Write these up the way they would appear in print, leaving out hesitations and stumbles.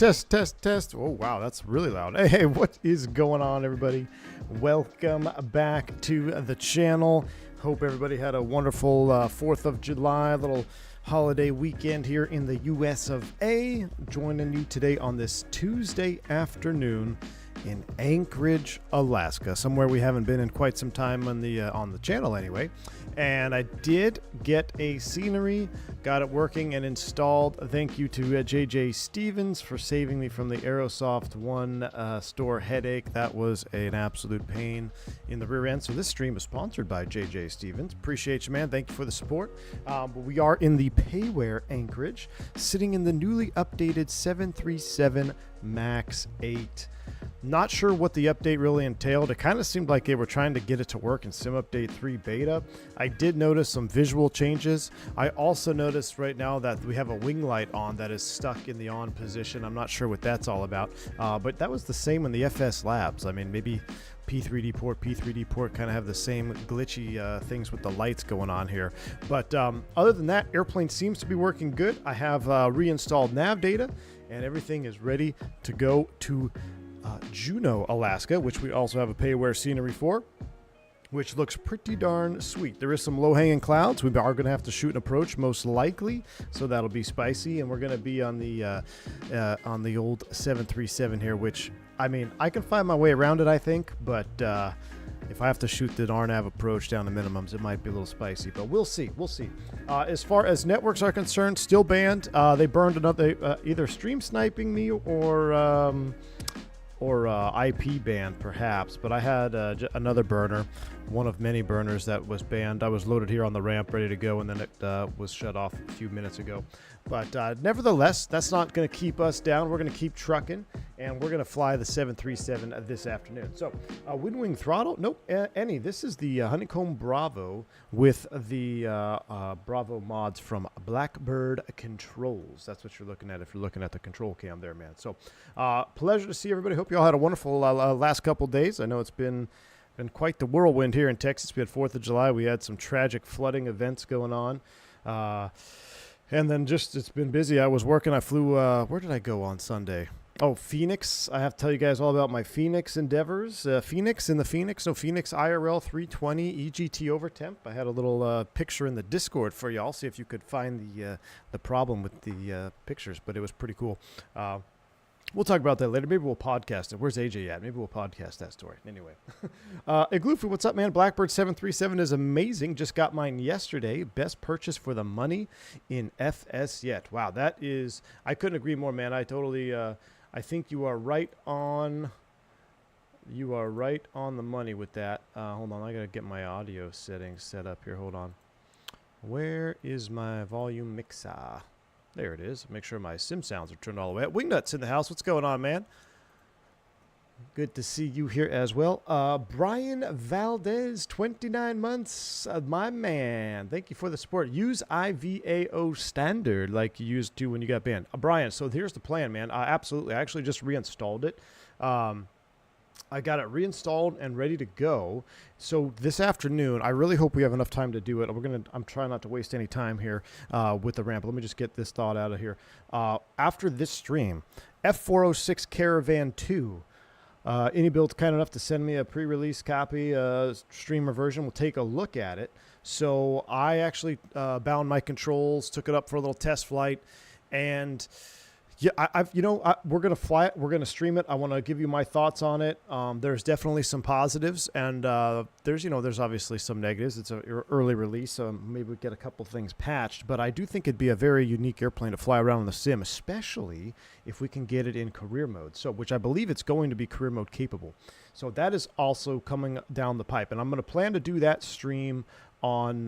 Test. Oh, wow, that's really loud. Hey, what is going on, everybody? Welcome back to the channel. Hope everybody had a wonderful 4th of July, little holiday weekend here in the US of A. Joining you today on this Tuesday afternoon in Anchorage, Alaska, somewhere we haven't been in quite some time on the channel anyway. And I did get a scenery, got it working and installed. Thank you to JJ Stevens for saving me from the Aerosoft One store headache. That was an absolute pain in the rear end. So this stream is sponsored by JJ Stevens. Appreciate you, man. Thank you for the support. But we are in the Payware Anchorage, sitting in the newly updated 737 MAX 8. Not sure what the update really entailed. It kind of seemed like they were trying to get it to work in Sim Update 3 beta. I did notice some visual changes. I also noticed right now that we have a wing light on that is stuck in the on position. I'm not sure what that's all about, but that was the same in the FS labs. I mean, maybe P3D port kind of have the same glitchy things with the lights going on here. But other than that, airplane seems to be working good. I have reinstalled nav data and everything is ready to go to Juneau, Alaska, which we also have a Payware scenery for, which looks pretty darn sweet. There is some low-hanging clouds. We are going to have to shoot an approach most likely, so that'll be spicy. And we're going to be on the old 737 here, which, I mean, I can find my way around it, I think, but if I have to shoot the RNAV approach down to minimums, it might be a little spicy, but we'll see. As far as networks are concerned, still banned. They burned another, either stream sniping me or IP ban perhaps, but I had another burner, one of many burners that was banned. I was loaded here on the ramp ready to go, and then it was shut off a few minutes ago. But nevertheless, that's not going to keep us down. We're going to keep trucking, and we're going to fly the 737 this afternoon. So wind wing throttle, nope, any. This is the Honeycomb Bravo with the Bravo mods from Blackbird Controls. That's what you're looking at if you're looking at the control cam there, man. So pleasure to see everybody. Hope you all had a wonderful last couple days. I know it's been quite the whirlwind here in Texas. We had 4th of July. We had some tragic flooding events going on. And then it's been busy. I was working. I flew, where did I go on Sunday? Oh, Phoenix. I have to tell you guys all about my Phoenix endeavors. Phoenix IRL 320 EGT over temp. I had a little picture in the Discord for y'all. See if you could find the problem with the pictures, but it was pretty cool. We'll talk about that later. Maybe we'll podcast it. Where's AJ at? Maybe we'll podcast that story. Anyway. Igloofy, what's up, man? Blackbird 737 is amazing. Just got mine yesterday. Best purchase for the money in FS yet. Wow, that is... I couldn't agree more, man. I totally... I think you are right on... You are right on the money with that. Hold on. I got to get my audio settings set up here. Hold on. Where is my volume mixer? There it is. Make sure my sim sounds are turned all the way up. Wingnuts in the house. What's going on, man? Good to see you here as well. Brian Valdez, 29 months. My man. Thank you for the support. Use IVAO standard like you used to when you got banned. Brian, so here's the plan, man. Absolutely. I actually just reinstalled it. I got it reinstalled and ready to go. So this afternoon, I really hope we have enough time to do it. I'm trying not to waste any time here with the ramp. Let me just get this thought out of here. After this stream, F406 Caravan 2, AnyBuild's kind enough to send me a pre-release copy, streamer version. We'll take a look at it. So I actually bound my controls, took it up for a little test flight, and... yeah, we're going to fly it. We're going to stream it. I want to give you my thoughts on it. There's definitely some positives, and there's obviously some negatives. It's an early release, so maybe we get a couple things patched. But I do think it'd be a very unique airplane to fly around in the sim, especially if we can get it in career mode. So, which I believe it's going to be career mode capable. So that is also coming down the pipe, and I'm going to plan to do that stream on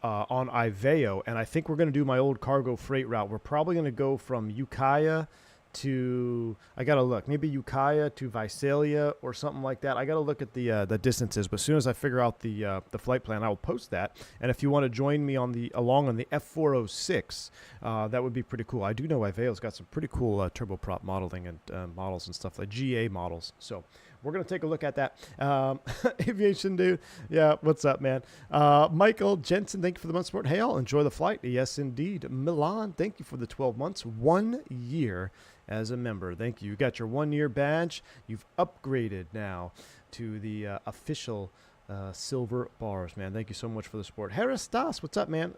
IVAO, and I think we're going to do my old cargo freight route. We're probably going to go from Ukiah to, I got to look, maybe Ukiah to Visalia or something like that. I got to look at the distances, but as soon as I figure out the flight plan, I will post that. And if you want to join me along on the F406, that would be pretty cool. I do know IVAO's got some pretty cool turboprop modeling and models and stuff like GA models. So we're going to take a look at that. Aviation dude. Yeah, what's up, man? Michael Jensen, thank you for the month support. Hey, all, enjoy the flight. Yes, indeed. Milan, thank you for the 12 months. 1 year as a member. Thank you. You got your 1-year badge. You've upgraded now to the official silver bars, man. Thank you so much for the support. Harris Das, what's up, man?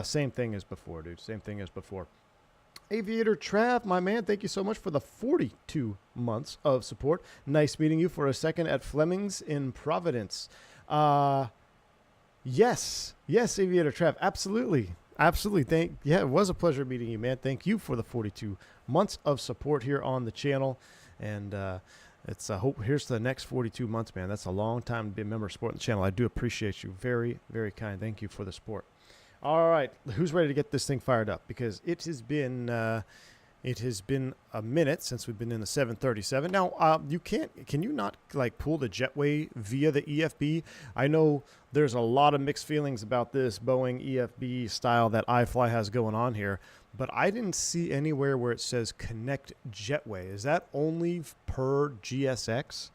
Same thing as before, dude. Same thing as before. Aviator Trav, my man, thank you so much for the 42 months of support. Nice meeting you for a second at Fleming's in Providence. Yes, Aviator Trav, absolutely. Yeah, it was a pleasure meeting you, man. Thank you for the 42 months of support here on the channel. And it's hope here's to the next 42 months, man. That's a long time to be a member of supporting the channel. I do appreciate you. Very, very kind. Thank you for the support. All right, who's ready to get this thing fired up? Because it has been a minute since we've been in the 737. Now, can you not like pull the jetway via the EFB? I know there's a lot of mixed feelings about this Boeing EFB style that iFly has going on here, but I didn't see anywhere where it says connect jetway. Is that only per GSX?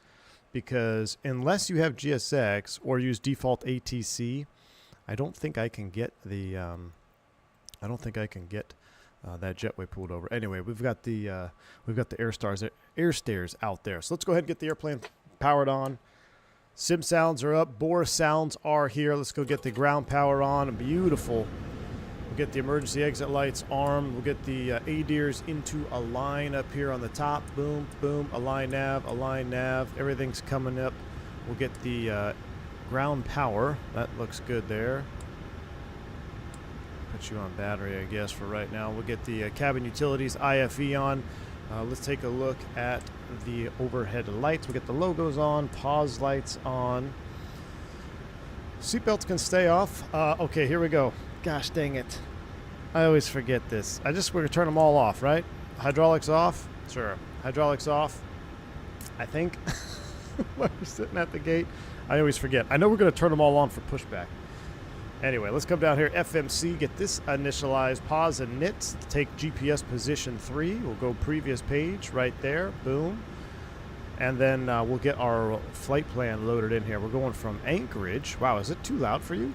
Because unless you have GSX or use default ATC, I don't think I can get the that jetway pulled over. Anyway, we've got the air stairs out there. So let's go ahead and get the airplane powered on. Sim sounds are up. Bore sounds are here. Let's go get the ground power on. Beautiful. We'll get the emergency exit lights armed. We'll get the ADIRs into a line up here on the top. Boom, boom. Align nav. Everything's coming up. We'll get the ground power. That looks good there. Put you on battery, I guess, for right now. We'll get the cabin utilities IFE on. Let's take a look at the overhead lights. We'll get the logos on, pause lights on. Seatbelts can stay off. Okay, here we go. Gosh dang it. I always forget this. We're going to turn them all off, right? Hydraulics off? Sure. Hydraulics off. I think. While we're sitting at the gate. I always forget. I know we're going to turn them all on for pushback. Anyway, let's come down here. FMC, get this initialized. Pause and NITs. Take GPS position 3. We'll go previous page right there. Boom. And then we'll get our flight plan loaded in here. We're going from Anchorage. Wow, is it too loud for you?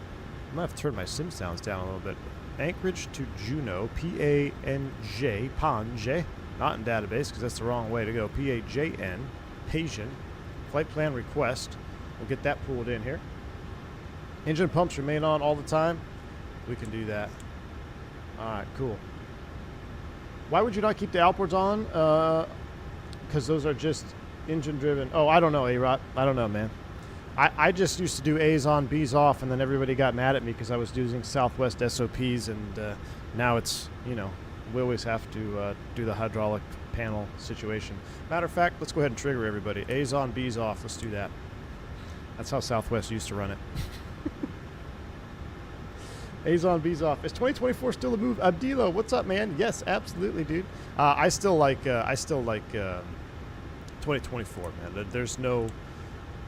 I might have to turn my sim sounds down a little bit. Anchorage to Juneau. P-A-N-J. Panje. Not in database because that's the wrong way to go. P-A-J-N. Asian. Flight plan request. We'll get that pulled in here. Engine pumps remain on all the time. We can do that. All right, cool. Why would you not keep the outboards on? Because those are just engine driven. Oh, I don't know, A-Rot. I don't know, man. I just used to do A's on, B's off, and then everybody got mad at me because I was using Southwest SOPs, and now it's, you know, we always have to do the hydraulic panel situation. Matter of fact, let's go ahead and trigger everybody. A's on, B's off. Let's do that. That's how Southwest used to run it. A's on, B's off. Is 2024 still a move? Abdilo, what's up, man? Yes, absolutely, dude. I still like 2024, man.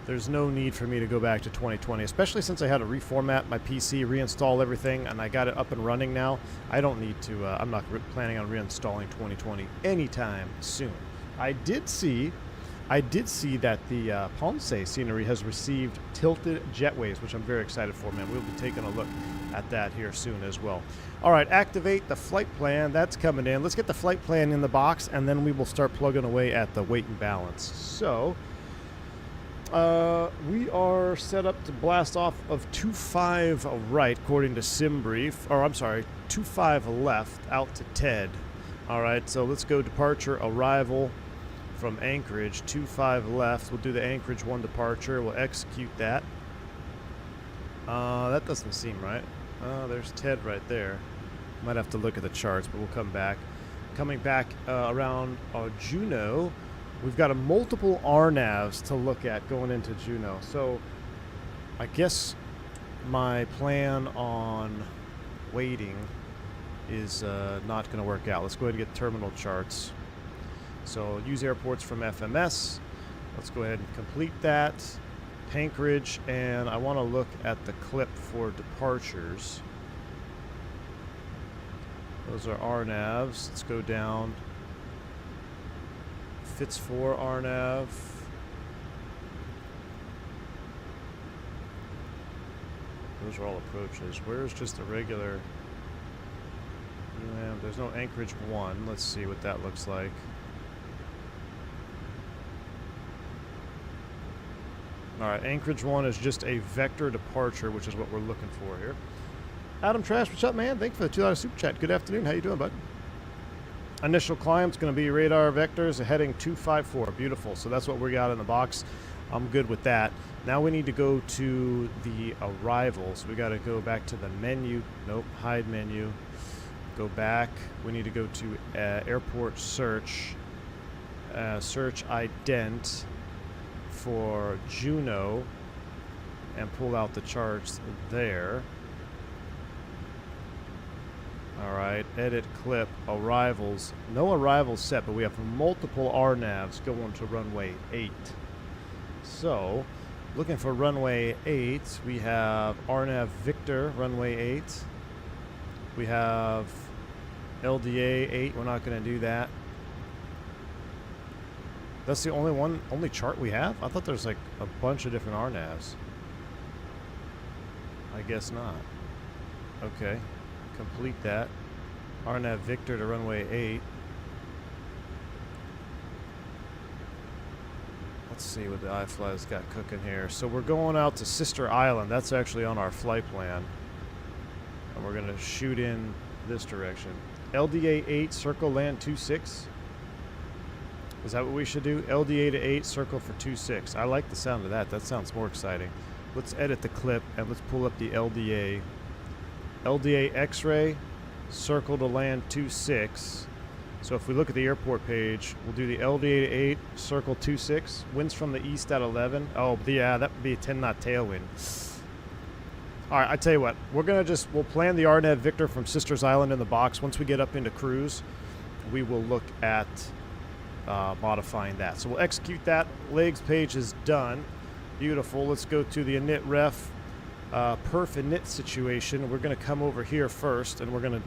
There's no need for me to go back to 2020, especially since I had to reformat my PC, reinstall everything, and I got it up and running now. I don't need to. I'm not planning on reinstalling 2020 anytime soon. I did see that the Ponce scenery has received tilted jetways, which I'm very excited for, man. We'll be taking a look at that here soon as well. All right, activate the flight plan. That's coming in. Let's get the flight plan in the box, and then we will start plugging away at the weight and balance. So we are set up to blast off of 25 right, according to SimBrief. Or I'm sorry, 25 left out to TED. All right, so let's go departure, arrival from Anchorage, 25 left. We'll do the Anchorage 1 departure. We'll execute that. That doesn't seem right. There's TED right there. Might have to look at the charts, but we'll come back. Coming back around Juneau, we've got a multiple RNAVs to look at going into Juneau. So I guess my plan on waiting is not going to work out. Let's go ahead and get terminal charts. So use airports from FMS. Let's go ahead and complete that. Anchorage, and I want to look at the clip for departures. Those are RNAVs. Let's go down. Fits 4 RNAV. Those are all approaches. Where's just a regular... there's no Anchorage 1. Let's see what that looks like. Alright, Anchorage 1 is just a vector departure, which is what we're looking for here. Adam Trash, what's up, man? Thank you for the $2 super chat. Good afternoon. How you doing, bud? Initial climb's going to be radar vectors heading 254. Beautiful. So that's what we got in the box. I'm good with that. Now we need to go to the arrivals. We got to go back to the menu. Nope, hide menu. Go back. We need to go to airport search. Search ident for Juneau and pull out the charts there. Alright, edit clip, arrivals. No arrivals set, but we have multiple RNAVs going to runway 8. So, looking for runway 8, we have RNAV Victor, runway 8. We have LDA 8, we're not going to do that. That's the only chart we have? I thought there's like a bunch of different RNAVs. I guess not. Okay. Complete that. RNAV Victor to runway 8. Let's see what the iFly's got cooking here. So we're going out to Sister Island. That's actually on our flight plan. And we're going to shoot in this direction. LDA 8, circle land 26. Is that what we should do? LDA to 8, circle for 26. I like the sound of that. That sounds more exciting. Let's edit the clip and let's pull up the LDA. LDA X-ray, circle to land 26. So if we look at the airport page, we'll do the LDA to 8, circle 26. Winds from the east at 11. Oh, yeah, that would be a 10 knot tailwind. All right, I tell you what. We'll plan the RNAV Victor from Sisters Island in the box. Once we get up into cruise, we will look at modifying that. So we'll execute that. Legs page is done. Beautiful. Let's go to the init ref perf init situation. We're going to come over here first, and we're going to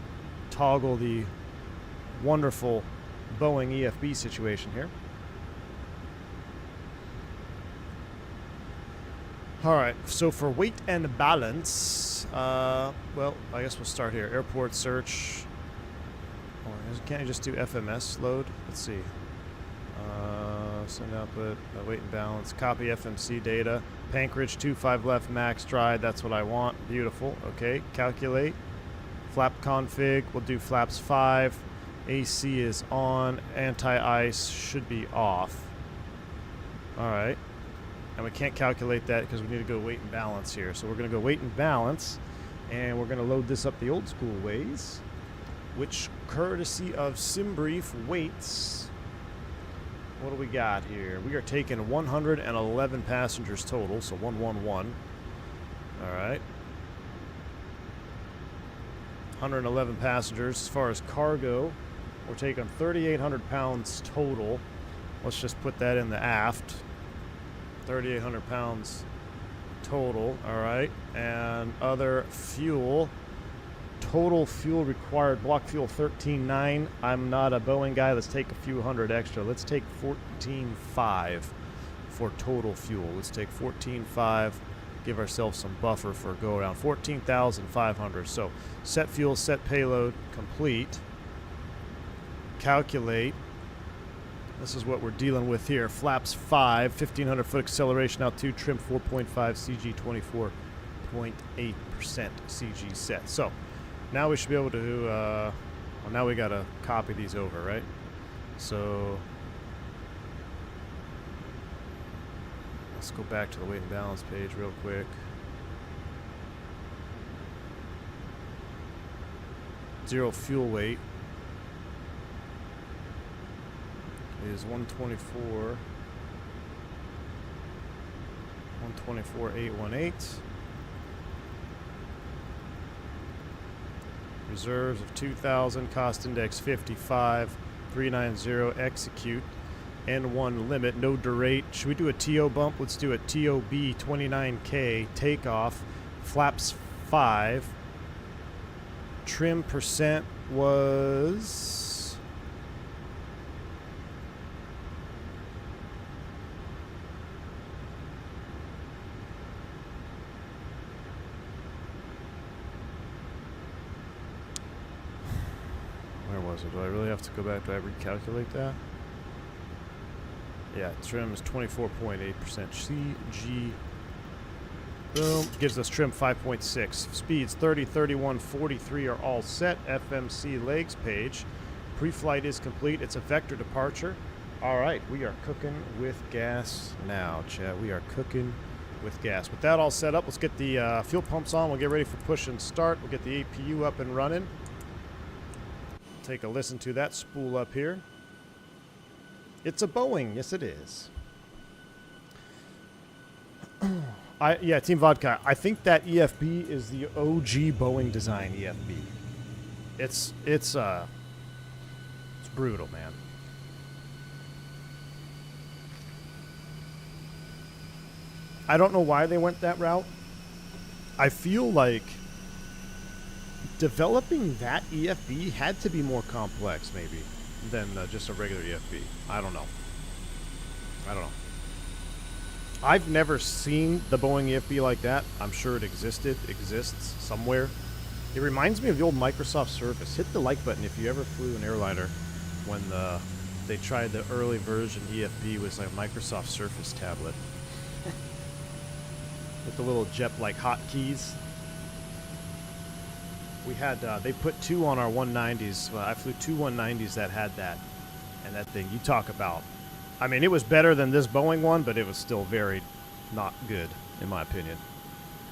toggle the wonderful Boeing EFB situation here. All right, so for weight and balance, well, I guess we'll start here. Airport search. Oh, can't I just do FMS load? Let's see. Send output, weight and balance, copy FMC data, Pankridge 25 left, max stride, that's what I want. Beautiful. Okay, calculate. Flap config, we'll do flaps 5. AC is on, anti-ice should be off. All right. And we can't calculate that because we need to go weight and balance here. So we're going to go weight and balance, and we're going to load this up the old school ways, which courtesy of SimBrief weights. What do we got here? We are taking 111 passengers total, so 111. All right. 111 passengers. As far as cargo, we're taking 3,800 pounds total. Let's just put that in the aft. 3,800 pounds total. All right. And other fuel. Total fuel required, block fuel 13.9. I'm not a Boeing guy. Let's take a few hundred extra. Let's take 14.5 for total fuel. Let's take 14.5. Give ourselves some buffer for a go around. 14,500. So set fuel, set payload, complete. Calculate. This is what we're dealing with here. Flaps 5, 1,500 foot acceleration out 2, trim 4.5, CG 24.8% CG set. So now we should be able to, well, now we got to copy these over, right? So let's go back to the weight and balance page real quick. Zero fuel weight is 124,818. Reserves of 2,000, cost index 55, 390, execute, N1 limit, no durate. Should we do a TO bump? Let's do a TOB 29K, takeoff, flaps 5, trim percent was... was it? Do I really have to go back? Do I recalculate that? Yeah, trim is 24.8%. CG. Boom. Gives us trim 5.6. Speeds 30, 31, 43 are all set. FMC legs page. Pre-flight is complete. It's a vector departure. All right, we are cooking with gas now, chat. We are cooking with gas. With that all set up, let's get the fuel pumps on. We'll get ready for push and start. We'll get the APU up and running. Take a listen to that spool up here. It's a Boeing. Yes, it is. Yeah, Team Vodka. I think that EFB is the OG Boeing design EFB. It's brutal, man. I don't know why they went that route. I feel like developing that EFB had to be more complex, maybe, than just a regular EFB. I don't know. I've never seen the Boeing EFB like that. I'm sure it exists somewhere. It reminds me of the old Microsoft Surface. Hit the like button if you ever flew an airliner when they tried the early version EFB was like a Microsoft Surface tablet. With the little JEP-like hotkeys. We had, they put 2 on our 190s. I flew 2 190s that had that. And that thing, you talk about. I mean, it was better than this Boeing one, but it was still very not good, in my opinion.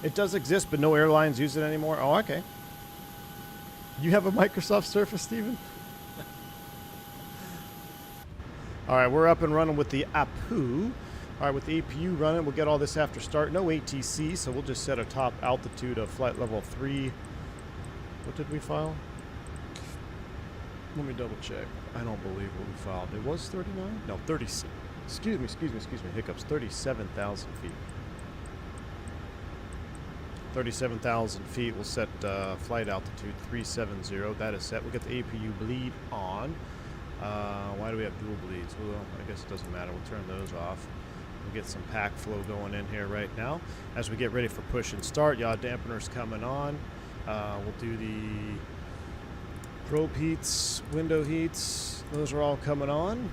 It does exist, but no airlines use it anymore. Oh, okay. You have a Microsoft Surface, Steven? All right, we're up and running with the APU. All right, with the APU running, we'll get all this after start. No ATC, so we'll just set a top altitude of flight level 3. What did we file? Let me double check. I don't believe what we filed. It was 39? No, 30. Excuse me. Hiccups. 37,000 feet. 37,000 feet. We'll set flight altitude 370. That is set. We'll get the APU bleed on. Why do we have dual bleeds? Well, I guess it doesn't matter. We'll turn those off. We'll get some pack flow going in here right now. As we get ready for push and start, yaw dampeners coming on. We'll do the probe heats, window heats. Those are all coming on.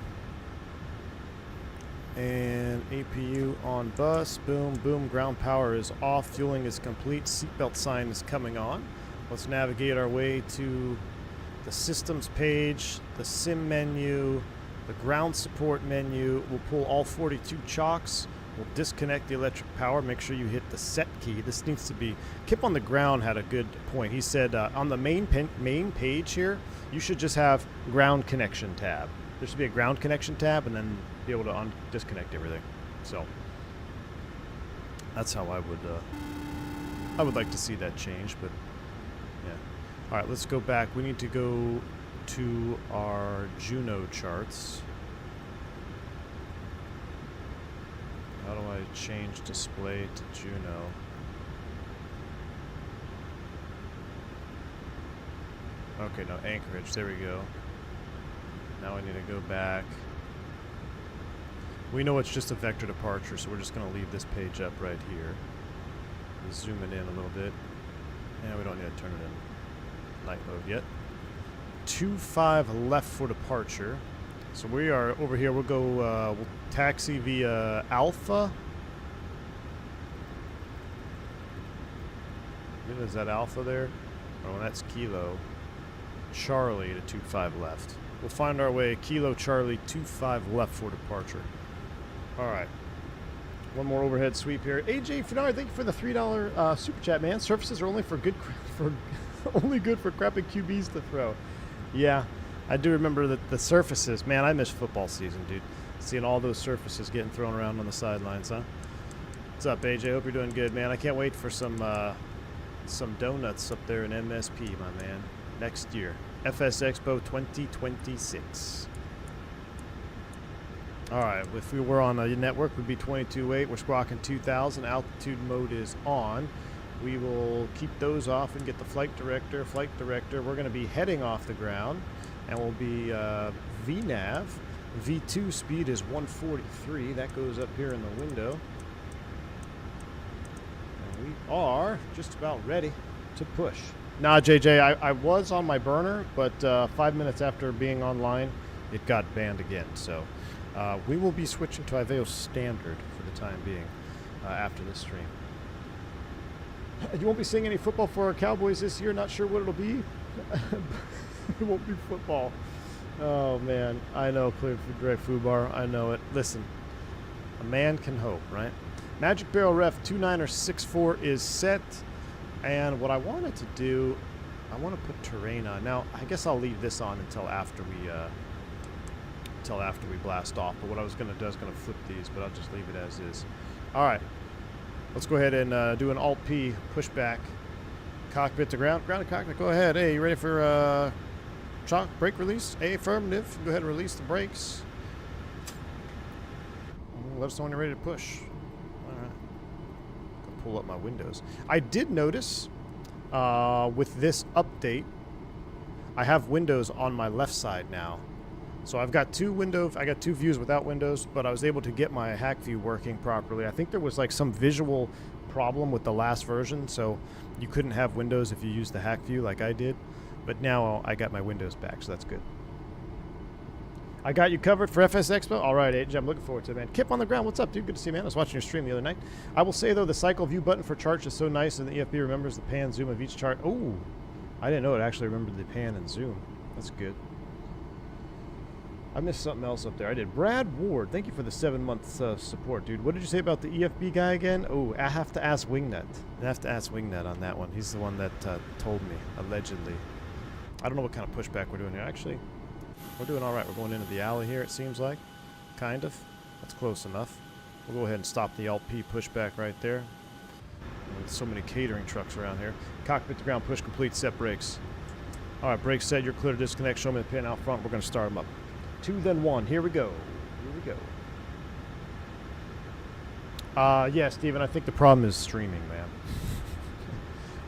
And APU on bus. Boom, boom. Ground power is off. Fueling is complete. Seatbelt sign is coming on. Let's navigate our way to the systems page, the sim menu, the ground support menu. We'll pull all 42 chocks. We'll disconnect the electric power. Make sure you hit the set key. This needs to be... Kip on the ground had a good point. He said on the main page here, you should just have ground connection tab. There should be a ground connection tab and then be able to disconnect everything. So that's how I would like to see that change, but yeah. All right, let's go back. We need to go to our Juno charts. How do I change display to Juno? Okay, no, Anchorage. There we go. Now I need to go back. We know it's just a vector departure, so we're just going to leave this page up right here. Zoom it in a little bit. And we don't need to turn it in night mode yet. 2-5 left for departure. So we are over here. We'll go, we'll taxi via Alpha. Is that Alpha there? Oh, that's Kilo Charlie to 2-5 left. We'll find our way Kilo Charlie 2-5 left for departure. All right. One more overhead sweep here. AJ Finard, thank you for the $3 super chat, man. Surfaces are only only good for crappy QBs to throw. Yeah. I do remember that the surfaces, man, I miss football season, dude. Seeing all those surfaces getting thrown around on the sidelines, huh? What's up, AJ? Hope you're doing good, man. I can't wait for some donuts up there in MSP, my man. Next year. FS Expo 2026. All right, if we were on a network, we'd be 22.8. We're squawking 2,000. Altitude mode is on. We will keep those off and get the flight director. We're going to be heading off the ground. And we'll be VNAV. V2 speed is 143. That goes up here in the window. And we are just about ready to push. Nah, JJ, I was on my burner, but 5 minutes after being online, it got banned again. So we will be switching to Iveo Standard for the time being after this stream. You won't be seeing any football for our Cowboys this year. Not sure what it'll be. It won't be football. Oh, man. I know, Clear Greg Fubar. I know it. Listen, a man can hope, right? Magic Barrel Ref 2964 is set. And what I wanted to do, I want to put terrain on. Now, I guess I'll leave this on until after we blast off. But what I was going to do, I was going to flip these, but I'll just leave it as is. All right. Let's go ahead and do an Alt-P pushback. Cockpit to ground. Ground to cockpit. Go ahead. Hey, you ready for chalk brake release? A, affirmative. Go ahead and release the brakes. Let us know when you're ready to push. All right. Go pull up my windows. I did notice with this update, I have windows on my left side now. So I've got two views without windows, but I was able to get my hack view working properly. I think there was like some visual problem with the last version, so you couldn't have windows if you used the hack view like I did. But now I got my windows back, so that's good. I got you covered for FS Expo. All right, AJ, I'm looking forward to it, man. Kip on the ground, what's up, dude? Good to see you, man. I was watching your stream the other night. I will say, though, the cycle view button for charts is so nice, and the EFB remembers the pan zoom of each chart. Oh, I didn't know it actually remembered the pan and zoom. That's good. I missed something else up there. I did. Brad Ward, thank you for the 7 months support, dude. What did you say about the EFB guy again? Oh, I have to ask Wingnut. I have to ask Wingnut on that one. He's the one that told me, allegedly. I don't know what kind of pushback we're doing here. Actually, we're doing all right. We're going into the alley here, it seems like. Kind of. That's close enough. We'll go ahead and stop the Alt-P pushback right there. With so many catering trucks around here. Cockpit to ground, push complete, set brakes. All right, brakes set. You're clear to disconnect. Show me the pin out front. We're going to start them up. 2, then 1. Here we go. Here we go. Yeah, Steven, I think the problem is streaming, man.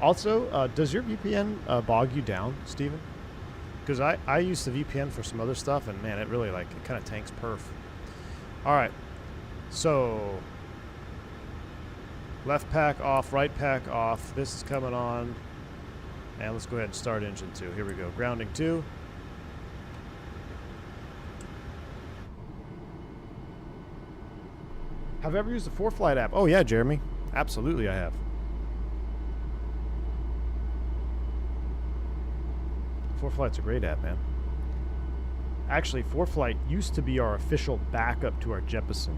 Also, does your VPN bog you down, Steven? Because I use the VPN for some other stuff, and man, it really, like, it kind of tanks perf. All right. So, left pack off, right pack off. This is coming on. And let's go ahead and start engine 2. Here we go. Grounding 2. Have you ever used the 4Flight app? Oh, yeah, Jeremy. Absolutely, I have. 4Flight's a great app, man. Actually, 4Flight used to be our official backup to our Jeppesen.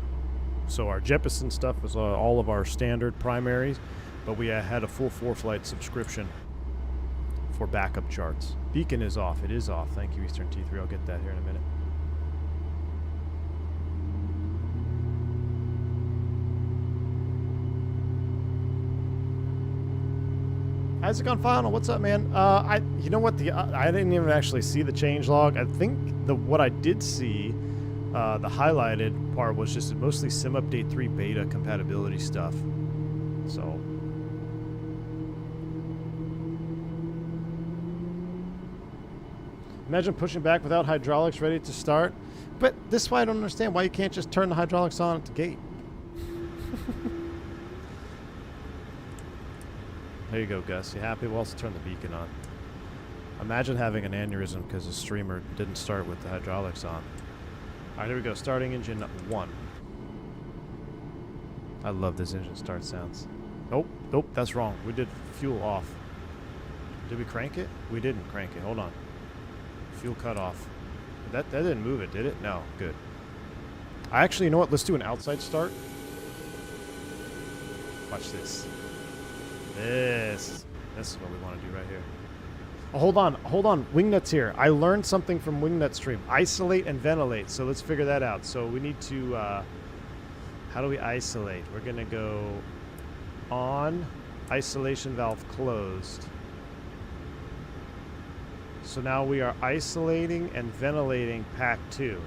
So our Jeppesen stuff was all of our standard primaries, but we had a full 4Flight subscription for backup charts. Beacon is off. It is off. Thank you, Eastern T3. I'll get that here in a minute. Isaac on Final, what's up, man? You know what? I didn't even actually see the change log. I think what I did see, the highlighted part was just mostly Sim Update 3 beta compatibility stuff. So, imagine pushing back without hydraulics ready to start. But this is why I don't understand why you can't just turn the hydraulics on at the gate. There you go, Gus. You happy? We'll also turn the beacon on. Imagine having an aneurysm because the streamer didn't start with the hydraulics on. All right, here we go. Starting engine 1. I love this engine start sounds. Nope, nope, that's wrong. We did fuel off. Did we crank it? We didn't crank it. Hold on. Fuel cut off. That didn't move it, did it? No, good. Actually, you know what? Let's do an outside start. Watch this. This is what we want to do right here. Oh, hold on. Wingnut's here. I learned something from Wingnut stream. Isolate and ventilate. So let's figure that out. So we need to, how do we isolate? We're going to go on, isolation valve closed. So now we are isolating and ventilating pack 2,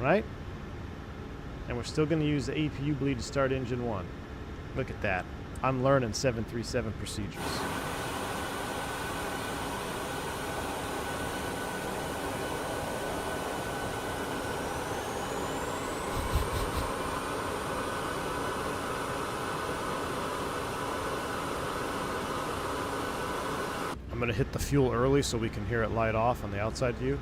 right? And we're still going to use the APU bleed to start engine 1. Look at that. I'm learning 737 procedures. I'm going to hit the fuel early so we can hear it light off on the outside view.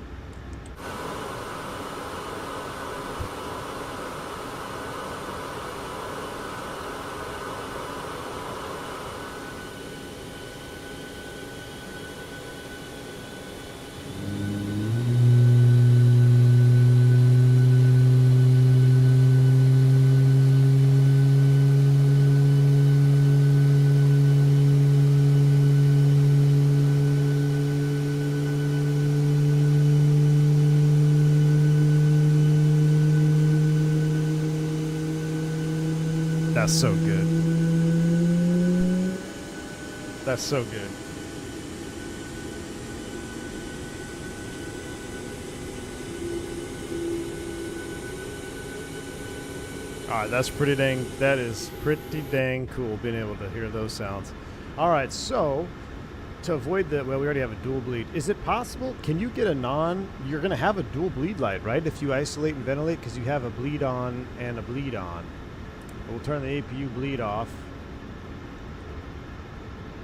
That's so good. That's so good. Alright, that is pretty dang cool being able to hear those sounds. Alright, so to avoid that, well, we already have a dual bleed. Is it possible? Can you get you're going to have a dual bleed light, right? If you isolate and ventilate, because you have a bleed on and a bleed on. We'll turn the APU bleed off.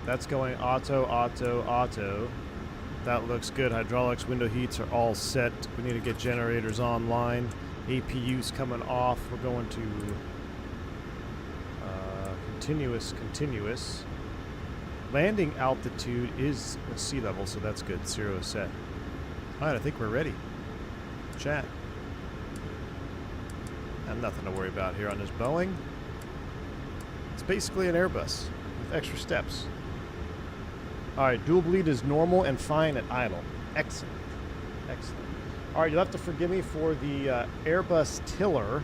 That's going auto, auto, auto. That looks good. Hydraulics, window heats are all set. We need to get generators online. APU's coming off. We're going to continuous. Landing altitude is sea level, so that's good. 0 is set. All right, I think we're ready. Chat. And nothing to worry about here on this Boeing. It's basically an Airbus with extra steps. Alright, dual bleed is normal and fine at idle. Excellent. Excellent. Alright, you'll have to forgive me for the Airbus tiller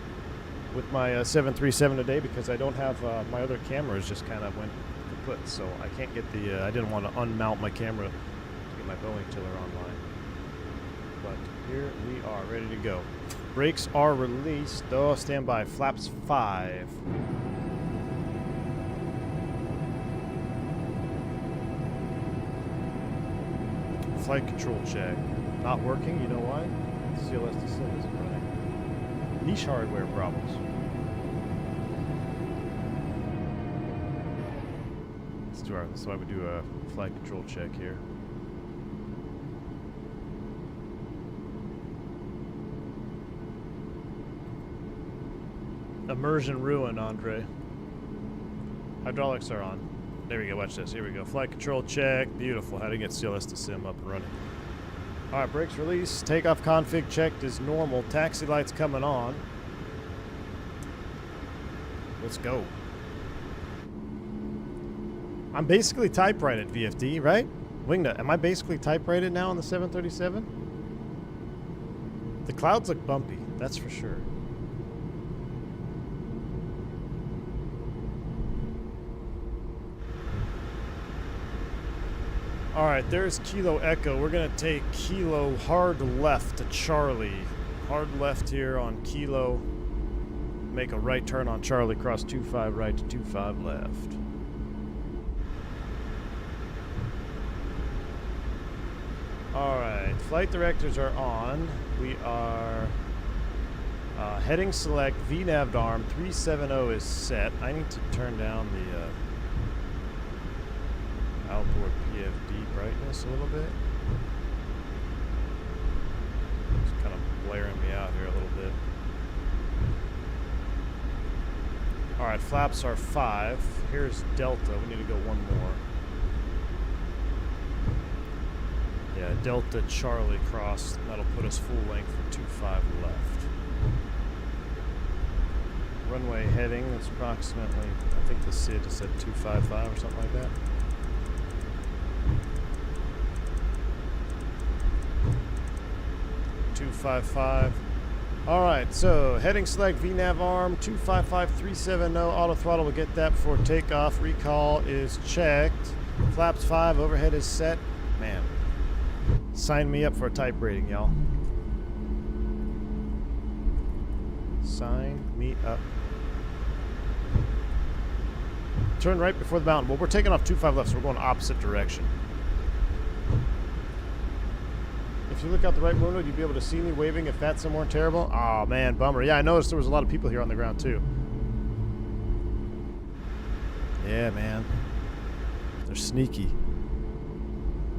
with my 737 today because I don't have my other cameras just kind of went kaput, so I can't get the I didn't want to unmount my camera to get my Boeing tiller online. But here we are, ready to go. Brakes are released. Oh, stand by. Flaps 5. Flight control check. Not working. You know why? CLSD sim isn't running. Niche hardware problems. That's why we do a flight control check here. Immersion ruin, Andre. Hydraulics are on. There we go, watch this. Here we go. Flight control check. Beautiful. How to get CLSD sim up and running. Alright, brakes released. Takeoff config checked is normal. Taxi lights coming on. Let's go. I'm basically type rated VFD, right? Wingnut, am I basically type rated now on the 737? The clouds look bumpy, that's for sure. Alright, there's Kilo Echo. We're going to take Kilo hard left to Charlie. Hard left here on Kilo. Make a right turn on Charlie, cross 25 right to 25 left. Alright, flight directors are on. We are heading select, VNAV arm, 370 is set. I need to turn down the outboard PFD brightness a little bit. It's kind of blaring me out here a little bit. Alright, flaps are 5. Here's Delta. We need to go one more. Yeah, Delta Charlie cross. That'll put us full length for 25 left. Runway heading is approximately, I think the SID is at 255 or something like that. .255. Alright, so heading select VNAV arm 255370 auto throttle. We'll get that before takeoff. Recall is checked. Flaps 5, overhead is set. Man, sign me up for a type rating, y'all. Sign me up. Turn right before the mountain. Well, we're taking off 25 left, so we're going opposite direction. If you look out the right window, you'd be able to see me waving if that sim weren't terrible. Oh man, bummer. Yeah, I noticed there was a lot of people here on the ground too. Yeah, man. They're sneaky.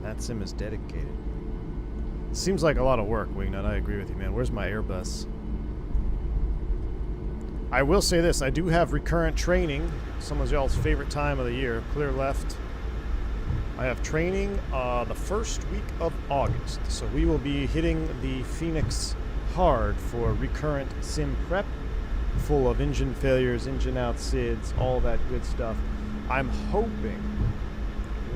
That sim is dedicated. Seems like a lot of work, Wingnut. I agree with you, man. Where's my Airbus? I will say this. I do have recurrent training. Some of y'all's favorite time of the year. Clear left. I have training the first week of August. So we will be hitting the Fenix hard for recurrent sim prep. Full of engine failures, engine out SIDS, all that good stuff. I'm hoping,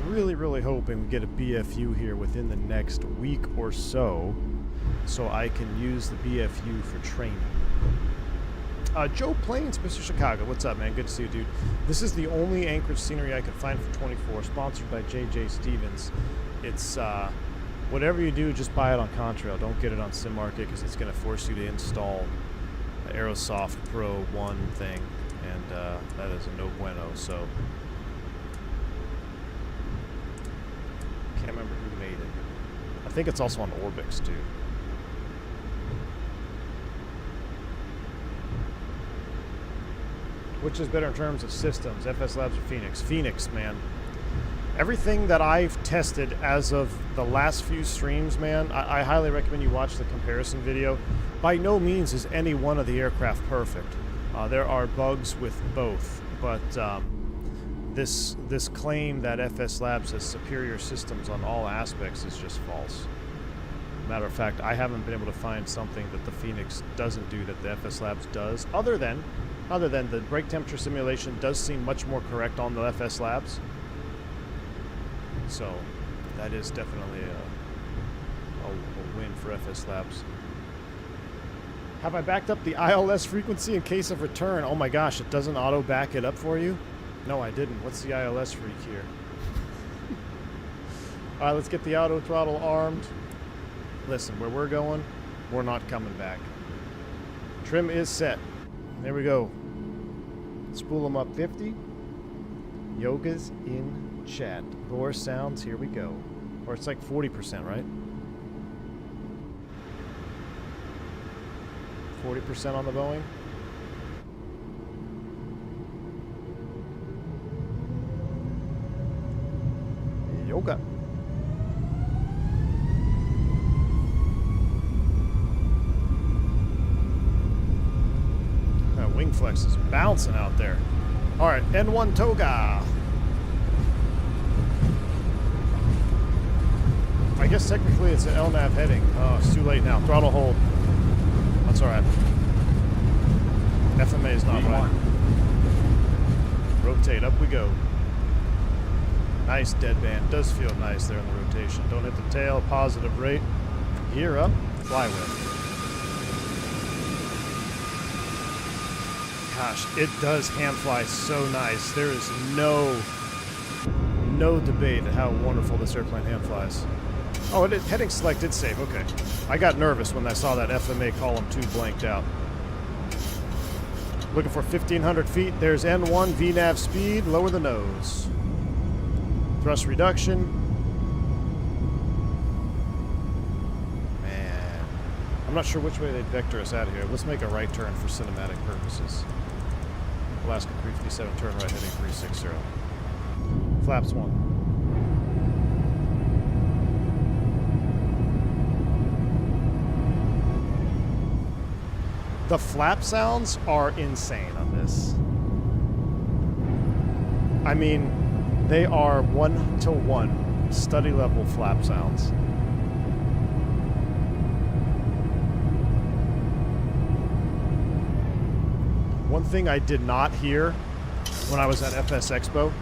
really hoping we get a BFU here within the next week or so I can use the BFU for training. Joe Plains, Mr. Chicago, what's up, man? Good to see you, dude. This is the only Anchorage scenery I could find for 24, sponsored by JJ Stevens. It's, whatever you do, just buy it on Contrail. Don't get it on SimMarket because it's going to force you to install the Aerosoft Pro 1 thing, and that is a no bueno, so... Can't remember who made it. I think it's also on Orbix, too. Which is better in terms of systems, FS Labs or Fenix? Fenix, man. Everything that I've tested as of the last few streams, man, I highly recommend you watch the comparison video. By no means is any one of the aircraft perfect. There are bugs with both, but this claim that FS Labs has superior systems on all aspects is just false. Matter of fact, I haven't been able to find something that the Fenix doesn't do that the FS Labs does, other than the brake temperature simulation does seem much more correct on the FS Labs. So that is definitely a win for FS Labs. Have I backed up the ILS frequency in case of return? Oh my gosh, it doesn't auto back it up for you? No, I didn't. What's the ILS freak here? All right, let's get the auto throttle armed. Listen, where we're going, we're not coming back. Trim is set. There we go. Spool them up 50. Yoga's in chat. Bore sounds, here we go. Or it's like 40%, right? 40% on the Boeing. Yoga. That wing flex is bouncing out there. All right, N1 Toga. I guess technically it's an LNAV heading. Oh, it's too late now. Throttle hold. That's all right. FMA is not right. Rotate, up we go. Nice deadband. Does feel nice there in the rotation. Don't hit the tail. Positive rate. Gear up. Fly with. Gosh, it does hand fly so nice. There is no debate at how wonderful this airplane hand flies. Oh, heading select did save. Okay. I got nervous when I saw that FMA column 2 blanked out. Looking for 1,500 feet. There's N1 VNAV speed. Lower the nose. Thrust reduction. Man. I'm not sure which way they'd vector us out of here. Let's make a right turn for cinematic purposes. Alaska 357, turn right heading 360. Flaps 1. The flap sounds are insane on this. I mean, they are 1-to-1 study level flap sounds. One thing I did not hear when I was at FS Expo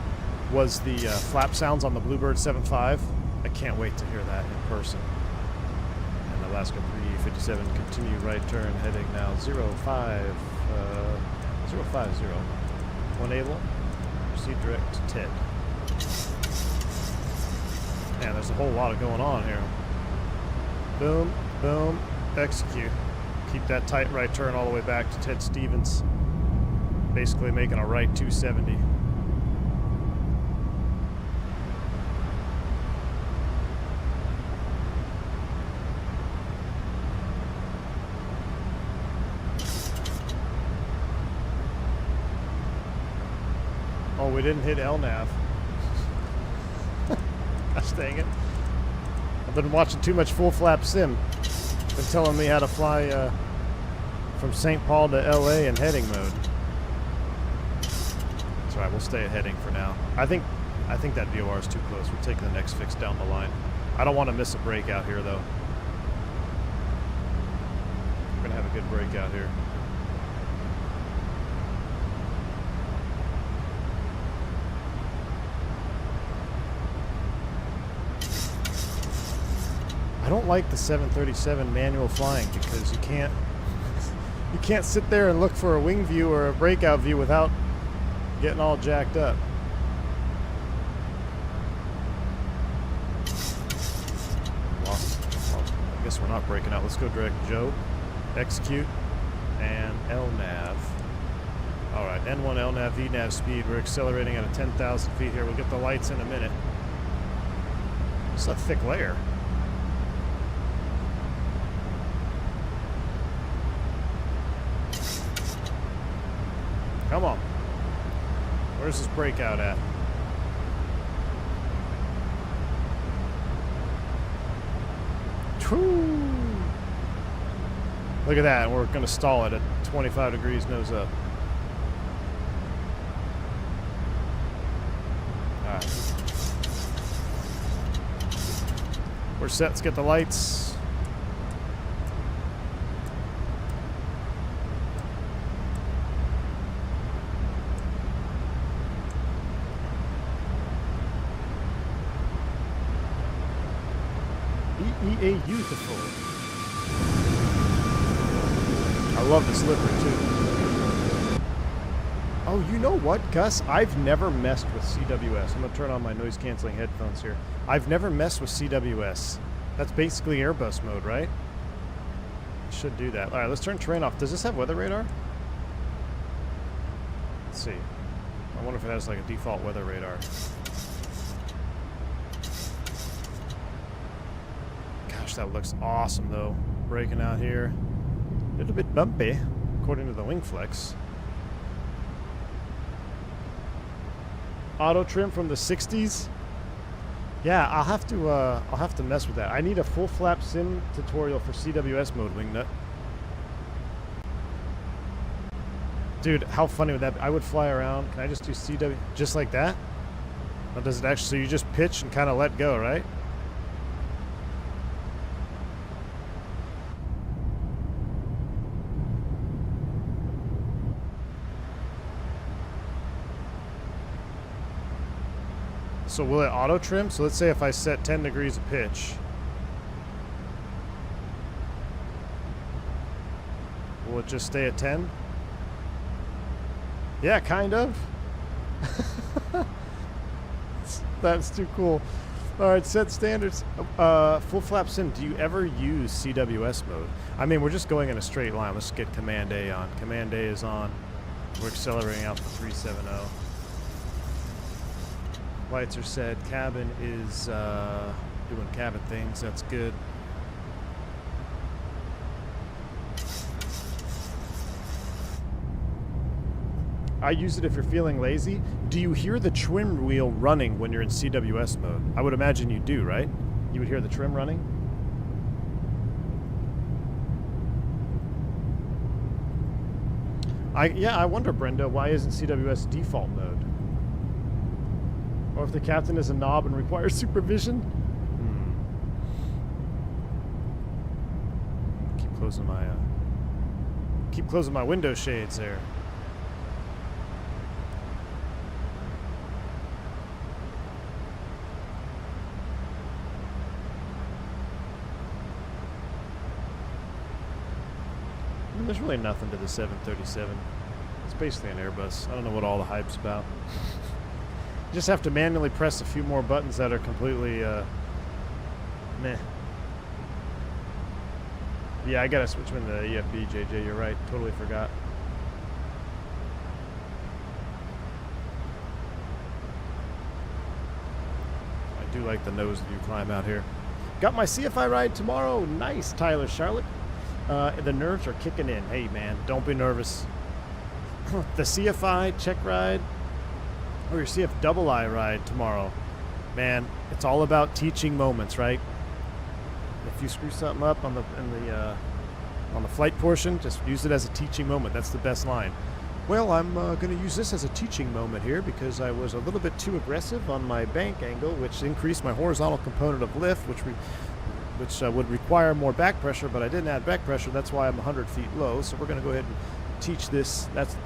was the flap sounds on the Bluebird 7.5. I can't wait to hear that in person. And Alaska 357, continue right turn, heading now 050. 1 able, proceed direct to TED. Man, there's a whole lot of going on here. Boom, boom, execute. Keep that tight right turn all the way back to Ted Stevens. Basically making a right 270. Oh, we didn't hit LNAV. Gosh dang it. Been watching too much full flap sim. Been telling me how to fly from St. Paul to LA in heading mode. That's right, we'll stay at heading for now. I think that VOR is too close. We'll take the next fix down the line. I don't want to miss a break out here though. We're gonna have a good break out here. I don't like the 737 manual flying because you can't sit there and look for a wing view or a breakout view without getting all jacked up. Lost. Well, I guess we're not breaking out. Let's go direct Joe. Execute and LNAV. All right, N1 LNAV, VNAV speed. We're accelerating at a 10,000 feet here. We'll get the lights in a minute. It's a thick layer. Come on. Where's this breakout at? Whew. Look at that. And we're going to stall it at 25 degrees nose up. All right. We're set. Let's get the lights. EEA beautiful. I love the slipper too. Oh, you know what, Gus? I've never messed with CWS. I'm going to turn on my noise canceling headphones here. I've never messed with CWS. That's basically Airbus mode, right? Should do that. All right, let's turn terrain off. Does this have weather radar? Let's see. I wonder if it has like a default weather radar. That looks awesome though. Breaking out here. A little bit bumpy, according to the wing flex. Auto trim from the 60s. Yeah, I'll have to mess with that. I need a full flap sim tutorial for CWS mode, wingnut. Dude, how funny would that be? I would fly around. Can I just do CW just like that? Or does it actually, so you just pitch and kind of let go, right? So will it auto trim? So let's say if I set 10 degrees of pitch. Will it just stay at 10? Yeah, kind of. That's too cool. All right, set standards. Full flap sim, do you ever use CWS mode? I mean, we're just going in a straight line. Let's get Command A on. Command A is on. We're accelerating out to 370. Lights are set. Cabin is doing cabin things. That's good. I use it if you're feeling lazy. Do you hear the trim wheel running when you're in CWS mode? I would imagine you do, right? You would hear the trim running? I wonder, Brenda, why isn't CWS default mode? Or if the captain is a knob and requires supervision? Keep closing my window shades there. I mean, there's really nothing to the 737. It's basically an Airbus. I don't know what all the hype's about. You just have to manually press a few more buttons that are completely, meh. Yeah, I gotta switch them into EFB, JJ. You're right. Totally forgot. I do like the nose view climb out here. Got my CFI ride tomorrow. Nice, Tyler Charlotte. The nerves are kicking in. Hey, man, don't be nervous. The CFI check ride. Or your CF double I ride tomorrow. Man, it's all about teaching moments, right? if you screw something up on the flight portion, just use it as a teaching moment. That's the best line. Well, I'm going to use this as a teaching moment here because I was a little bit too aggressive on my bank angle, which increased my horizontal component of lift, which would require more back pressure, but I didn't add back pressure. That's why I'm 100 feet low. So we're going to go ahead and teach this. That's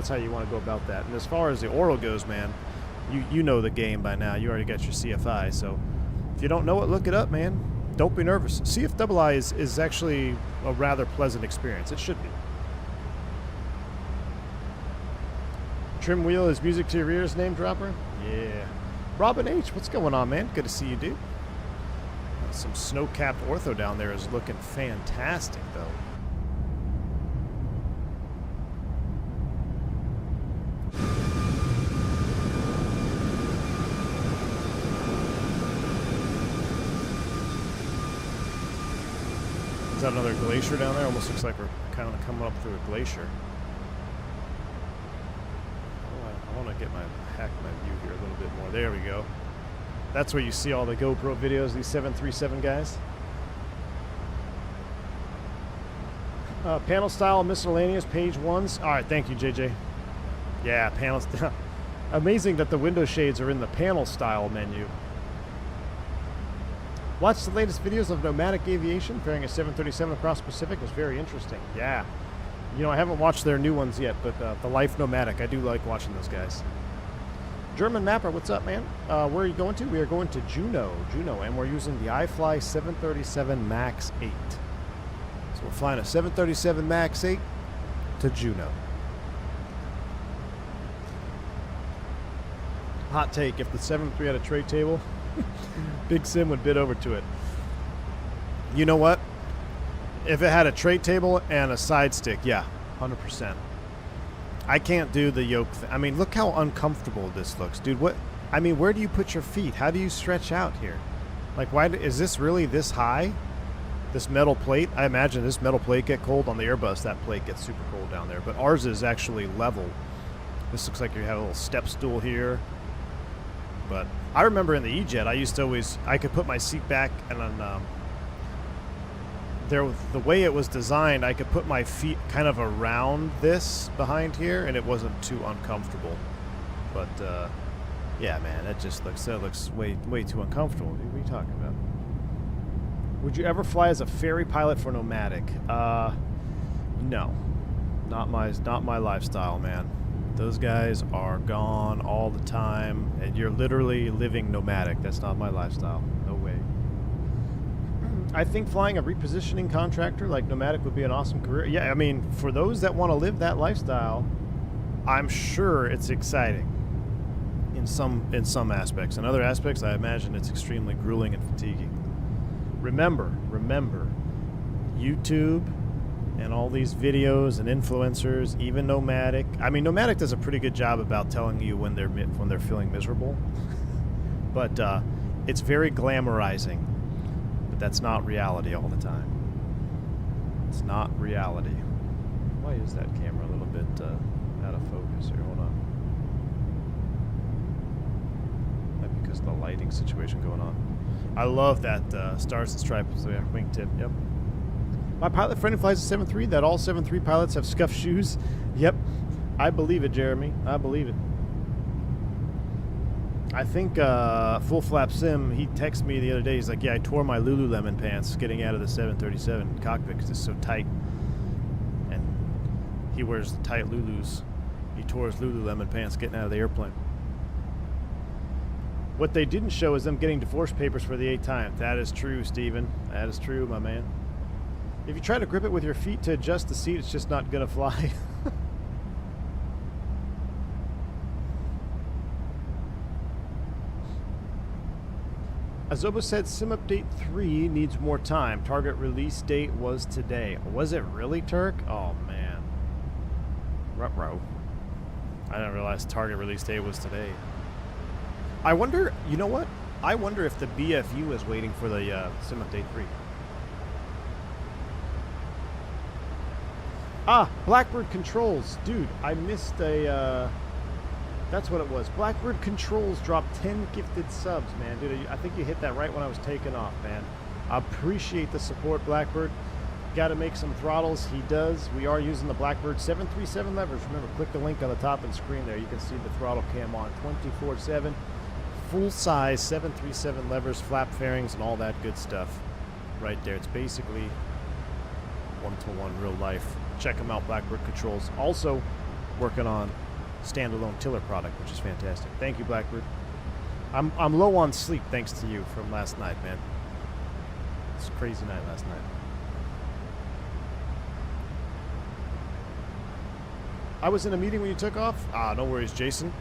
how you want to go about that. And as far as the oral goes, man, you know the game by now. You already got your CFI. So if you don't know it, look it up, man. Don't be nervous. CFII is actually a rather pleasant experience. It should be. Trim wheel is music to your ears, name dropper? Yeah. Robin H., what's going on, man? Good to see you, dude. Some snow-capped ortho down there is looking fantastic, though. Is that another glacier down there? Almost looks like we're kind of coming up through a glacier. I want to hack my view here a little bit more. There we go. That's where you see all the GoPro videos, these 737 guys. Panel style miscellaneous, page ones. All right, thank you, JJ. Yeah, panels. Amazing that the window shades are in the panel style menu. Watched the latest videos of nomadic aviation, ferrying a 737 across the Pacific. Was very interesting. Yeah. You know, I haven't watched their new ones yet, but the Life Nomadic, I do like watching those guys. German Mapper, what's up, man? Where are you going to? We are going to Juneau, and we're using the iFly 737 MAX 8. So we're flying a 737 MAX 8 to Juneau. Hot take, if the 737 had a tray table, Big Sim would bid over to it. You know what? If it had a tray table and a side stick, yeah, 100%. I can't do the yoke thing. I mean, look how uncomfortable this looks, dude. What? I mean, where do you put your feet? How do you stretch out here? Like, why is this really this high? This metal plate? I imagine this metal plate get cold on the Airbus. That plate gets super cold down there. But ours is actually level. This looks like you have a little step stool here. But I remember in the E-Jet, I used to I could put my seat back and then the way it was designed, I could put my feet kind of around this behind here, and it wasn't too uncomfortable. But yeah, man, that looks way too uncomfortable. What are you talking about? Would you ever fly as a ferry pilot for nomadic? No, not my lifestyle, man. Those guys are gone all the time, and you're literally living nomadic. That's not my lifestyle. No way. I think flying a repositioning contractor like nomadic would be an awesome career. Yeah, I mean, for those that want to live that lifestyle, I'm sure it's exciting in some aspects. In other aspects, I imagine it's extremely grueling and fatiguing. Remember, YouTube and all these videos and influencers, even nomadic. I mean, nomadic does a pretty good job about telling you when they're feeling miserable, but it's very glamorizing. That's not reality all the time. It's not reality. Why is that camera a little bit out of focus here? Hold on. Maybe because of the lighting situation going on. I love that Stars and Stripes wingtip. Yep. My pilot friend who flies a 7.3, that all 7.3 pilots have scuffed shoes. Yep. I believe it, Jeremy. I believe it. I think Full Flap Sim, he texted me the other day. He's like, yeah, I tore my Lululemon pants getting out of the 737 cockpit because it's so tight. And he wears the tight Lulus. He tore his Lululemon pants getting out of the airplane. What they didn't show is them getting divorce papers for the 8th time. That is true, Steven. That is true, my man. If you try to grip it with your feet to adjust the seat, it's just not going to fly. Azoba said Sim Update 3 needs more time. Target release date was today. Was it really, Turk? Oh, man. Ruh-roh. I didn't realize target release date was today. I wonder, you know what? I wonder if the BFU is waiting for the Sim Update 3. Ah, Blackbird Controls. Dude, I missed a... That's what it was. Blackbird Controls dropped 10 gifted subs, man. Dude, I think you hit that right when I was taking off, man. I appreciate the support, Blackbird. Got to make some throttles. He does. We are using the Blackbird 737 levers. Remember, click the link on the top of the screen there. You can see the throttle cam on 24/7. Full-size 737 levers, flap fairings, and all that good stuff right there. It's basically one-to-one real life. Check them out, Blackbird Controls. Also working on standalone tiller product, which is fantastic. Thank you, Blackbird. I'm low on sleep thanks to you from last night, man. It's a crazy night last night. I was in a meeting when you took off. No worries, Jason.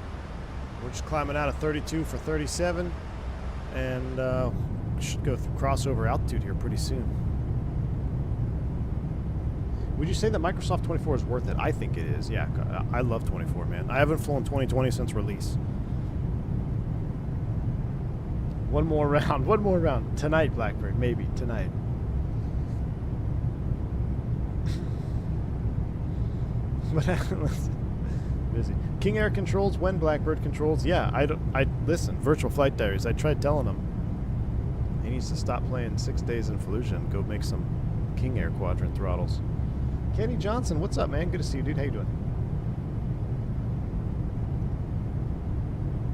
We're just climbing out of 32 for 37, and should go through crossover altitude here pretty soon. Would you say that Microsoft 24 is worth it? I think it is, yeah. I love 24, man. I haven't flown 2020 since release. One more round. Tonight, Blackbird, maybe, tonight. Busy. King Air Controls, when Blackbird Controls? Yeah, I listen, Virtual Flight Diaries, I tried telling him. He needs to stop playing 6 Days in Fallujah and go make some King Air Quadrant throttles. Kenny Johnson, what's up, man? Good to see you, dude. How you doing?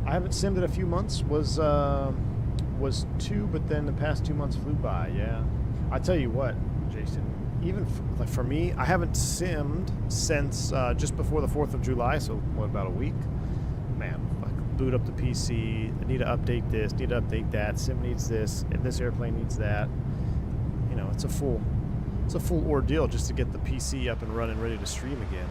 I haven't simmed in a few months. Was 2, but then the past 2 months flew by. Yeah, I tell you what, Jason. Even for me, I haven't simmed since just before the 4th of July. So what, about a week? Man, I boot up the PC. I need to update this. Need to update that. Sim needs this, and this airplane needs that. You know, it's a full ordeal just to get the PC up and running, ready to stream again.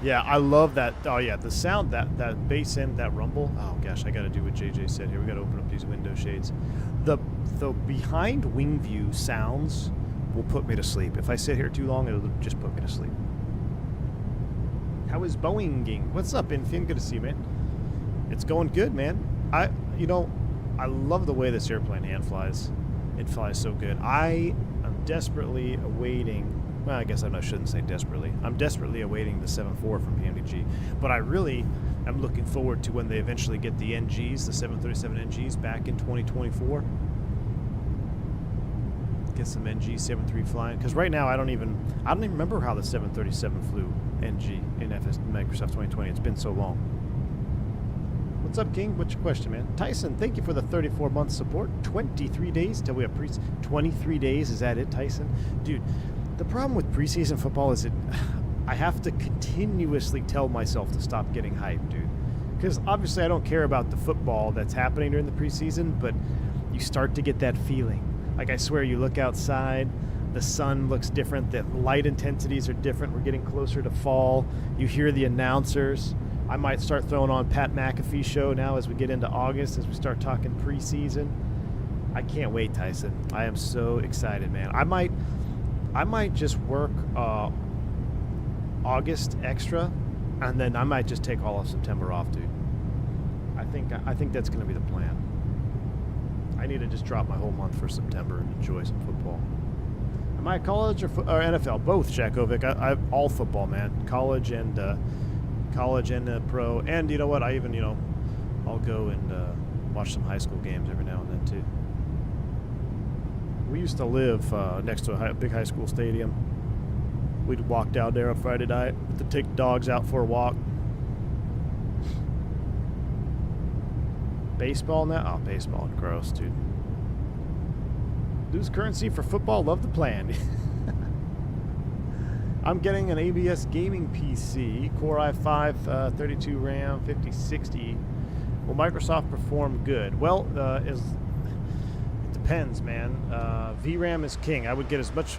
Yeah, I love that. Oh yeah, the sound, that bass end, that rumble. Oh gosh, I got to do what JJ said here. We got to open up these window shades. The behind wing view sounds will put me to sleep. If I sit here too long, it'll just put me to sleep. How is Boeing? What's up, Infin? Good to see you, man. It's going good, man. I love the way this airplane hand flies. It flies so good. I am desperately awaiting. Well, I guess I shouldn't say desperately. I'm desperately awaiting the 7.4 from PMDG. But I really am looking forward to when they eventually get the NGs, the 737 NGs, back in 2024. Get some NG 73 flying. Because right now I don't even remember how the 737 flew NG in Microsoft 2020. It's been so long. What's up, King? What's your question, man? Tyson, thank you for the 34-month support. 23 days till we have 23 days. Is that it, Tyson? Dude. The problem with preseason football is I have to continuously tell myself to stop getting hyped, dude. Because obviously I don't care about the football that's happening during the preseason, but you start to get that feeling. Like, I swear, you look outside, the sun looks different, the light intensities are different, we're getting closer to fall, you hear the announcers. I might start throwing on Pat McAfee show now as we get into August, as we start talking preseason. I can't wait, Tyson. I am so excited, man. I might just work August extra, and then I might just take all of September off, dude. I think that's going to be the plan. I need to just drop my whole month for September and enjoy some football. Am I college or NFL? Both, Jakovic. I all football, man. College and pro. And you know what? I even I'll go and watch some high school games every now and then too. We used to live next to a big high school stadium. We'd walk down there on Friday night to take dogs out for a walk. Baseball now? Oh, baseball. Gross, dude. Lose currency for football? Love the plan. I'm getting an ABS gaming PC. Core i5, 32 RAM, 5060. Will Microsoft perform good? Well, depends, man. VRAM is king. I would get as much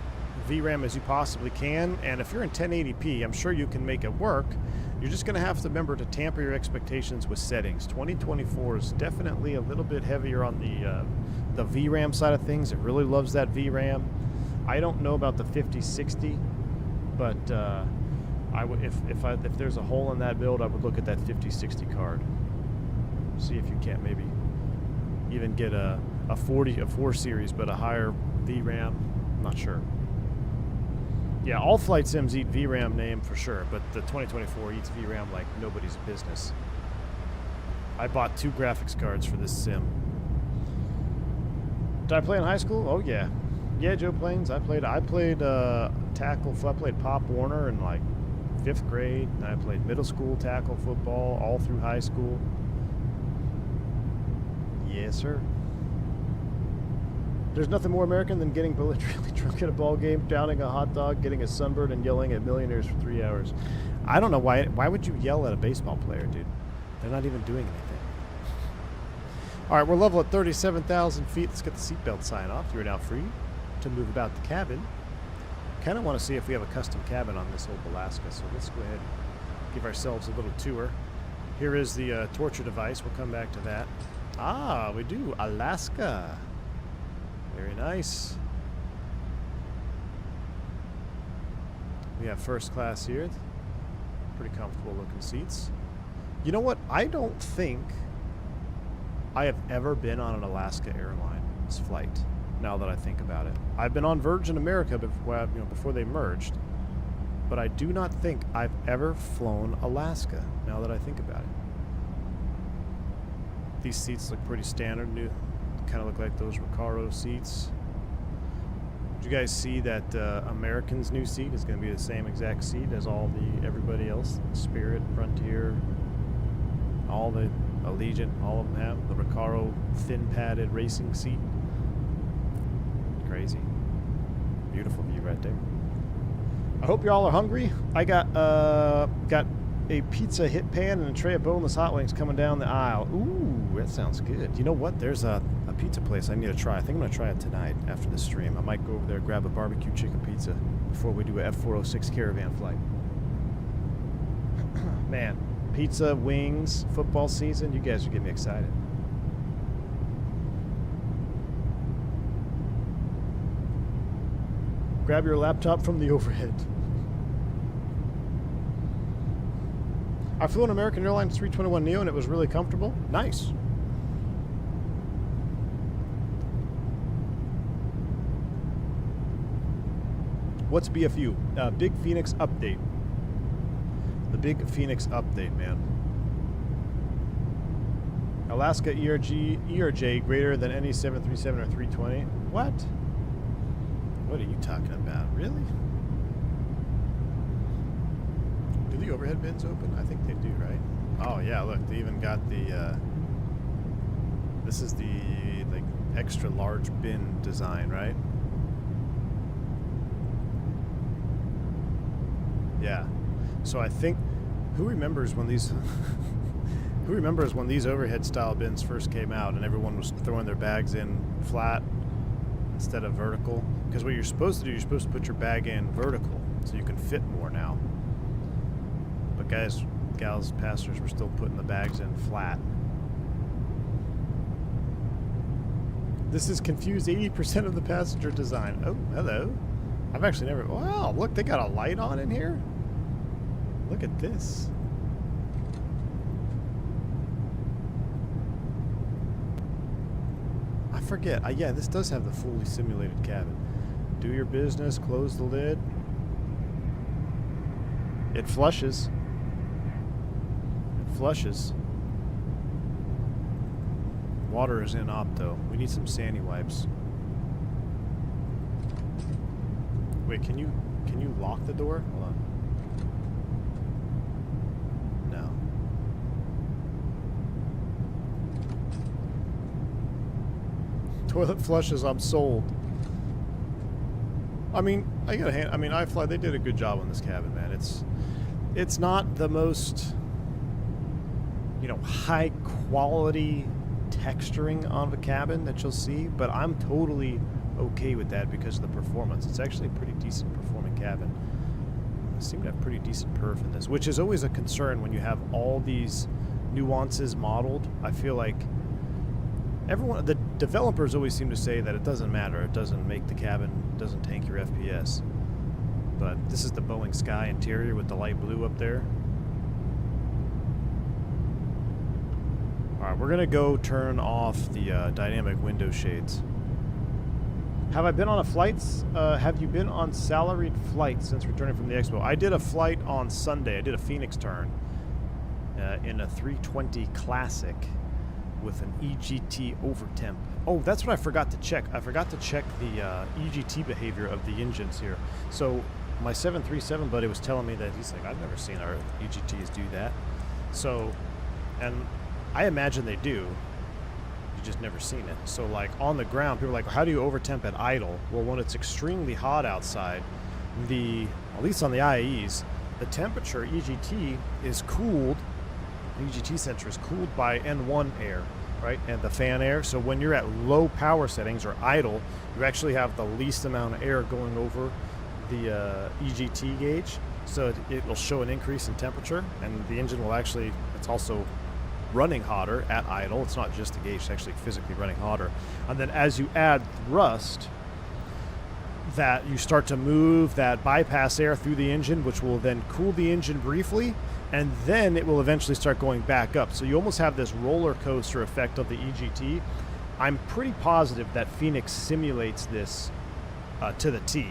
VRAM as you possibly can, and if you're in 1080p, I'm sure you can make it work. You're just going to have to remember to tamper your expectations with settings. 2024 is definitely a little bit heavier on the VRAM side of things. It really loves that VRAM. I don't know about the 5060, but I would if there's a hole in that build, I would look at that 5060 card. See if you can't maybe even get a 4 series, but a higher VRAM. I'm not sure. Yeah, all flight sims eat VRAM name for sure, but the 2024 eats VRAM like nobody's business. I bought 2 graphics cards for this sim. Did I play in high school? Oh yeah. Yeah, Joe Plains. I played tackle. I played Pop Warner in like 5th grade. And I played middle school tackle football all through high school. Yes, sir. There's nothing more American than getting belligerently drunk at a ball game, downing a hot dog, getting a sunburn, and yelling at millionaires for 3 hours. I don't know why. Why would you yell at a baseball player, dude? They're not even doing anything. All right, we're level at 37,000 feet. Let's get the seatbelt sign off. You're now free to move about the cabin. Kind of want to see if we have a custom cabin on this old Alaska, so let's go ahead and give ourselves a little tour. Here is the torture device. We'll come back to that. Ah, we do. Alaska. Very nice. We have first class here. Pretty comfortable looking seats. You know what? I don't think I have ever been on an Alaska Airlines flight, now that I think about it. I've been on Virgin America before they merged, but I do not think I've ever flown Alaska, now that I think about it. These seats look pretty standard, new, kind of look like those Recaro seats. Did you guys see that American's new seat is going to be the same exact seat as everybody else? Spirit, Frontier, all the Allegiant, all of them have the Recaro thin padded racing seat. Crazy. Beautiful view right there. I hope y'all are hungry. I got a pizza hit pan and a tray of boneless hot wings coming down the aisle. Ooh, that sounds good. You know what? There's a pizza place I need to try. I think I'm going to try it tonight after the stream. I might go over there, grab a barbecue chicken pizza before we do a F406 caravan flight. Man, pizza, wings, football season, you guys are getting me excited. Grab your laptop from the overhead. I flew an American Airlines 321neo and it was really comfortable. Nice. What's BFU? Big Phoenix update. The Big Phoenix update, man. Alaska ERJ greater than any 737 or 320. What? What are you talking about? Really? Do the overhead bins open? I think they do, right? Oh yeah, look, they even got the this is the like extra large bin design, right? Yeah. So I think who remembers when these overhead style bins first came out and everyone was throwing their bags in flat instead of vertical? Because what you're supposed to do, you're supposed to put your bag in vertical so you can fit more now. But guys, gals, passengers were still putting the bags in flat. This is confused 80% of the passenger design. Oh, hello. I've actually never... Wow, look, they got a light on in here. Look at this. I forget. Yeah, this does have the fully simulated cabin. Do your business, close the lid. It flushes. It flushes. Water is in opto. We need some sandy wipes. Wait, can you lock the door? Hold on. No. Toilet flushes, I'm sold. I mean, iFly, they did a good job on this cabin, man. It's not the most, high quality texturing on the cabin that you'll see, but I'm totally okay with that because of the performance. It's actually a pretty decent performing cabin. I seem to have pretty decent perf in this, which is always a concern when you have all these nuances modeled. I feel like the developers always seem to say that it doesn't matter. It doesn't make the cabin, doesn't tank your FPS. But this is the Boeing Sky interior with the light blue up there. All right, we're gonna go turn off the dynamic window shades. Have I been on a flight? Have you been on salaried flights since returning from the expo? I did a flight on Sunday. I did a Phoenix turn. in a 320 Classic with an EGT overtemp. Oh, that's what I forgot to check. I forgot to check the EGT behavior of the engines here. So my 737 buddy was telling me that he's like, I've never seen our EGTs do that. So, and I imagine they do. You just never seen it. So like on the ground, people are like, how do you overtemp at idle? Well, when it's extremely hot outside, at least on the IAEs, the temperature EGT is cooled. The EGT sensor is cooled by N1 air, right? And the fan air. So when you're at low power settings or idle, you actually have the least amount of air going over the EGT gauge. So it will show an increase in temperature, and the engine will actually, it's also running hotter at idle. It's not just the gauge, it's actually physically running hotter. And then as you add thrust, that you start to move that bypass air through the engine, which will then cool the engine briefly, and then it will eventually start going back up. So you almost have this roller coaster effect of the EGT. I'm pretty positive that Fenix simulates this to the T.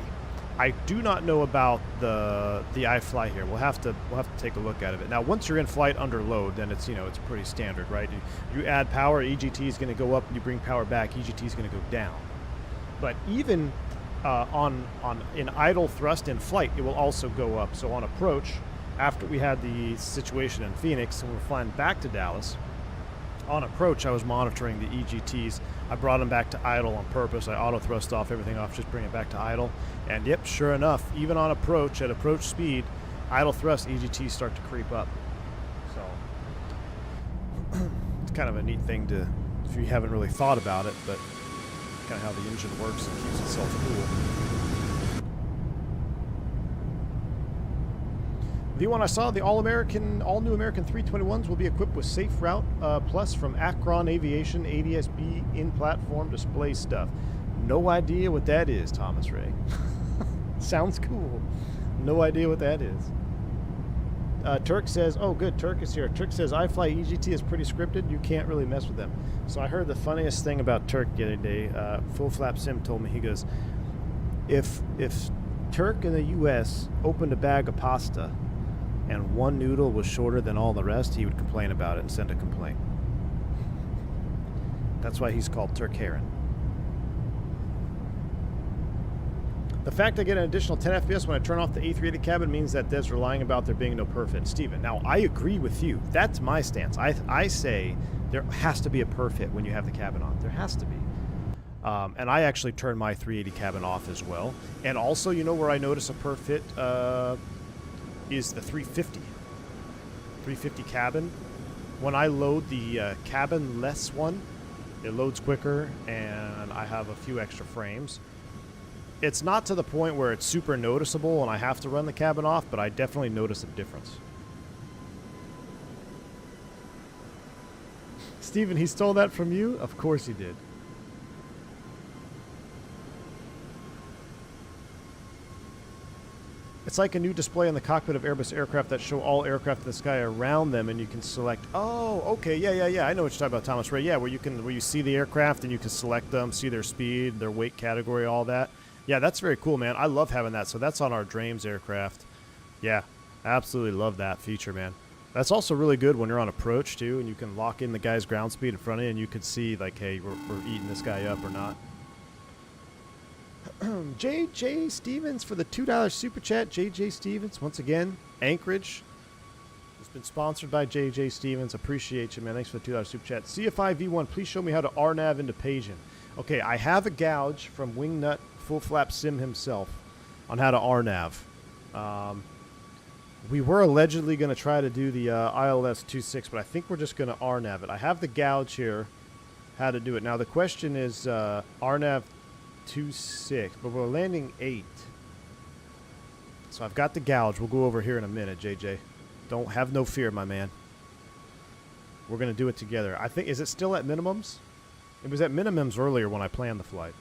I do not know about the iFly here. We'll have to take a look at it. Now, once you're in flight under load, then it's it's pretty standard, right? You add power, EGT is going to go up, and you bring power back, EGT is going to go down. But even in idle thrust in flight, it will also go up. So on approach, after we had the situation in Phoenix and we were flying back to Dallas, on approach I was monitoring the EGTs. I brought them back to idle on purpose. I auto thrust off everything off, just bring it back to idle. And yep, sure enough, even on approach, at approach speed, idle thrust EGTs start to creep up. So it's kind of a neat thing to, if you haven't really thought about it, but kind of how the engine works and keeps itself cool. The one I saw, the all-new American 321s will be equipped with Safe Route Plus from Akron Aviation ADS-B in-platform display stuff. No idea what that is, Thomas Ray. Sounds cool. No idea what that is. Turk says, oh good, Turk is here. Turk says, iFly EGT is pretty scripted. You can't really mess with them. So I heard the funniest thing about Turk the other day. Full Flap Sim told me, he goes, if Turk in the US opened a bag of pasta and one noodle was shorter than all the rest, he would complain about it and send a complaint. That's why he's called Turk Heron. The fact I get an additional 10 FPS when I turn off the A380 cabin means that Dev's relying about there being no perfit. Steven, now I agree with you. That's my stance. I say there has to be a perfit when you have the cabin on. There has to be. And I actually turn my 380 cabin off as well. And also, you know where I notice a perfit is the 350. 350 cabin. When I load the cabin-less one, it loads quicker and I have a few extra frames. It's not to the point where it's super noticeable and I have to run the cabin off, but I definitely notice a difference. Steven, he stole that from you? Of course he did. It's like a new display in the cockpit of Airbus aircraft that show all aircraft in the sky around them, and you can select. Oh, okay, yeah. I know what you're talking about, Thomas Ray. Yeah, where you see the aircraft and you can select them, see their speed, their weight category, all that. Yeah, that's very cool, man. I love having that. So that's on our Drames aircraft. Yeah, absolutely love that feature, man. That's also really good when you're on approach too, and you can lock in the guy's ground speed in front of you, and you can see like, hey, we're eating this guy up or not. JJ Stevens for the $2 super chat. JJ Stevens, once again, Anchorage. It's been sponsored by JJ Stevens. Appreciate you, man. Thanks for the $2 super chat. CFI V1, please show me how to RNAV into Pagan. Okay, I have a gouge from Wingnut Full Flap Sim himself on how to RNAV. We were allegedly going to try to do the ILS 2.6, but I think we're just going to RNAV it. I have the gouge here, how to do it. Now, the question is RNAV 2.6, but we're landing 8. So I've got the gouge. We'll go over here in a minute, JJ. Don't have no fear, my man. We're going to do it together. I think, is it still at minimums? It was at minimums earlier when I planned the flight.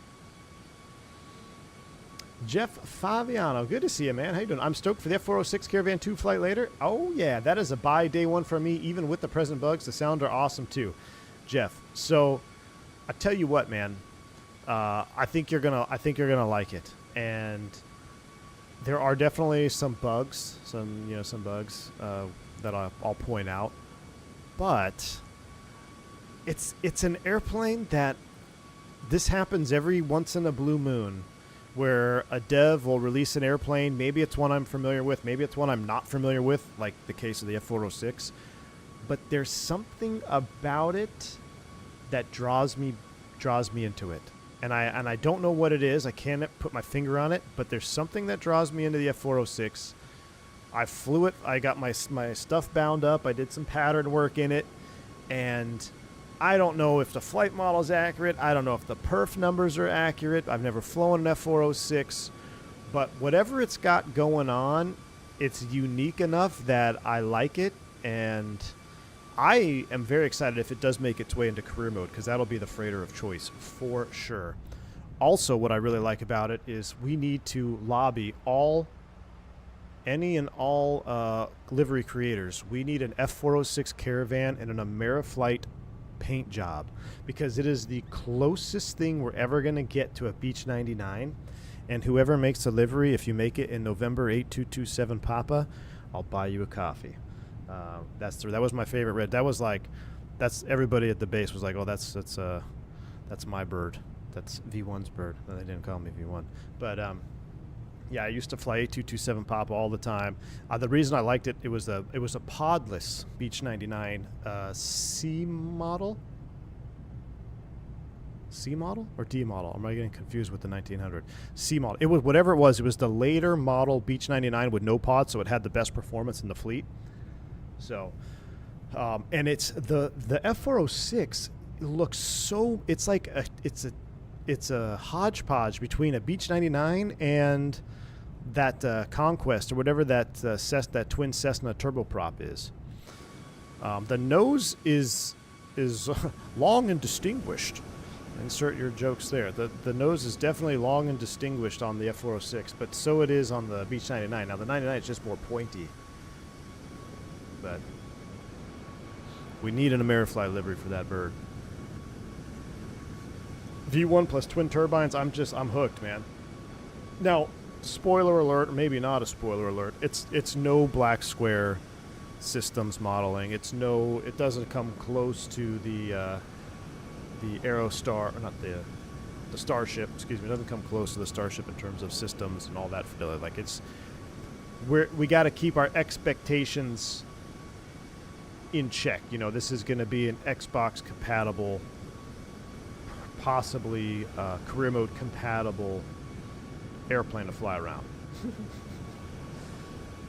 Jeff Faviano, good to see you, man. How you doing? I'm stoked for the F406 Caravan 2 flight later. Oh, yeah, that is a buy day one for me, even with the present bugs. The sound are awesome, too. Jeff, so I tell you what, man. I think you're gonna like it, and there are definitely some bugs, some bugs that I'll point out. but it's an airplane that this happens every once in a blue moon, where a dev will release an airplane. Maybe it's one I'm familiar with, maybe it's one I'm not familiar with, like the case of the F406. But there's something about it that draws me into it, and I don't know what it is. I can't put my finger on it, but there's something that draws me into the F406. I flew it. I got my stuff bound up. I did some pattern work in it, and I don't know if the flight model is accurate. I don't know if the perf numbers are accurate. I've never flown an F406, but whatever it's got going on, it's unique enough that I like it, and I am very excited if it does make its way into career mode, because that'll be the freighter of choice for sure. Also, what I really like about it is we need to lobby any and all livery creators. We need an F406 Caravan and an Ameriflight paint job, because it is the closest thing we're ever going to get to a Beech 99. And whoever makes the livery, if you make it in November 8227 Papa, I'll buy you a coffee. That was my favorite red. That was like, that's everybody at the base was like, oh, that's my bird. That's V1's bird. No, they didn't call me V1, but yeah, I used to fly 8227 Papa all the time. The reason I liked it, it was a podless Beech 99 C model or D model. Am I getting confused with the 1900 C model? It was whatever it was. It was the later model Beech 99 with no pod, so it had the best performance in the fleet. So, and it's the F406 looks so, it's like it's a hodgepodge between a Beech 99 and that Conquest or whatever that twin Cessna turboprop is. The nose is long and distinguished. Insert your jokes there. The nose is definitely long and distinguished on the F406, but so it is on the Beech 99. Now the 99 is just more pointy. But we need an Amerifly livery for that bird. V1 plus twin turbines, I'm hooked, man. Now, spoiler alert, or maybe not a spoiler alert, it's no black square systems modeling. It doesn't come close to the Aerostar, or not the Starship, excuse me. It doesn't come close to the Starship in terms of systems and all that fidelity. Like we got to keep our expectations in check. You know, this is going to be an Xbox compatible, possibly career mode compatible airplane to fly around.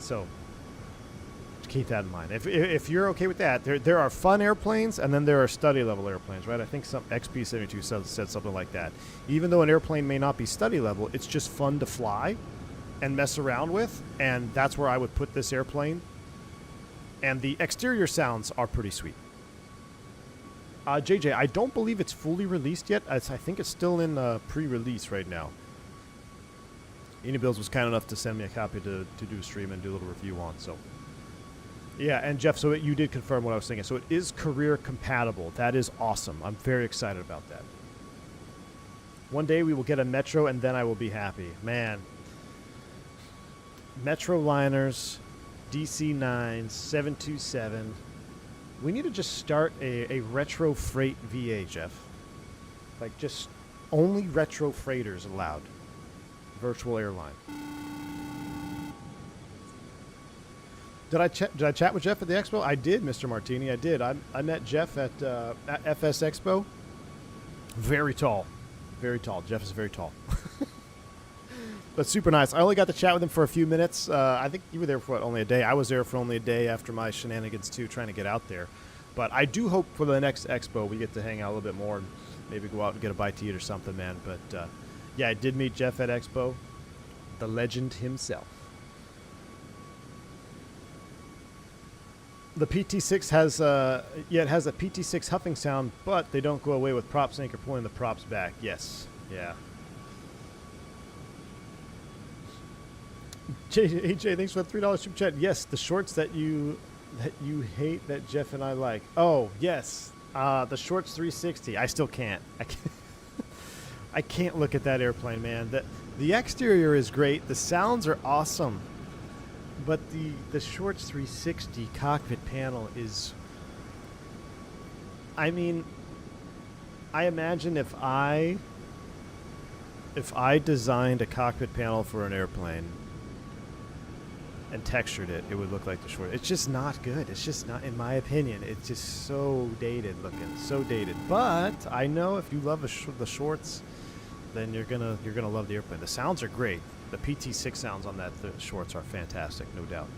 So keep that in mind. If you're okay with that, there are fun airplanes, and then there are study level airplanes, right? I think some XP72 said something like that. Even though an airplane may not be study level, it's just fun to fly and mess around with, and that's where I would put this airplane. And the exterior sounds are pretty sweet. JJ, I don't believe it's fully released yet. I think it's still in pre-release right now. Unibuilds was kind enough to send me a copy to do a stream and do a little review on. So, yeah, and Jeff, so you did confirm what I was thinking. So it is career compatible. That is awesome. I'm very excited about that. One day we will get a Metro, and then I will be happy. Man, Metro liners, DC-9, 727. We need to just start a retro freight VA, Jeff. Like, just only retro freighters allowed. Virtual airline. Did I chat with Jeff at the expo? I did, Mr. Martini. I did. I met Jeff at FS Expo. Very tall. Very tall. Jeff is very tall. But super nice. I only got to chat with him for a few minutes. I think you were there for only a day. I was there for only a day after my shenanigans too, trying to get out there. But I do hope for the next expo we get to hang out a little bit more and maybe go out and get a bite to eat or something, man. But yeah, I did meet Jeff at Expo, the legend himself. The PT6 has it has a PT6 huffing sound, but they don't go away with prop sync or pulling the props back. Yes, yeah. AJ, thanks for the $3 super chat. Yes, the shorts that you hate that Jeff and I like. Oh yes, the shorts 360. I still can't. I can't look at that airplane, man. The exterior is great. The sounds are awesome. But the Shorts 360 cockpit panel is I mean, I imagine if I designed a cockpit panel for an airplane and textured it, it would look like the short. It's just not good. It's just not, in my opinion. It's just so dated looking, so dated. But I know if you love the shorts, then you're gonna love the airplane. The sounds are great. The PT6 sounds on that shorts are fantastic, no doubt.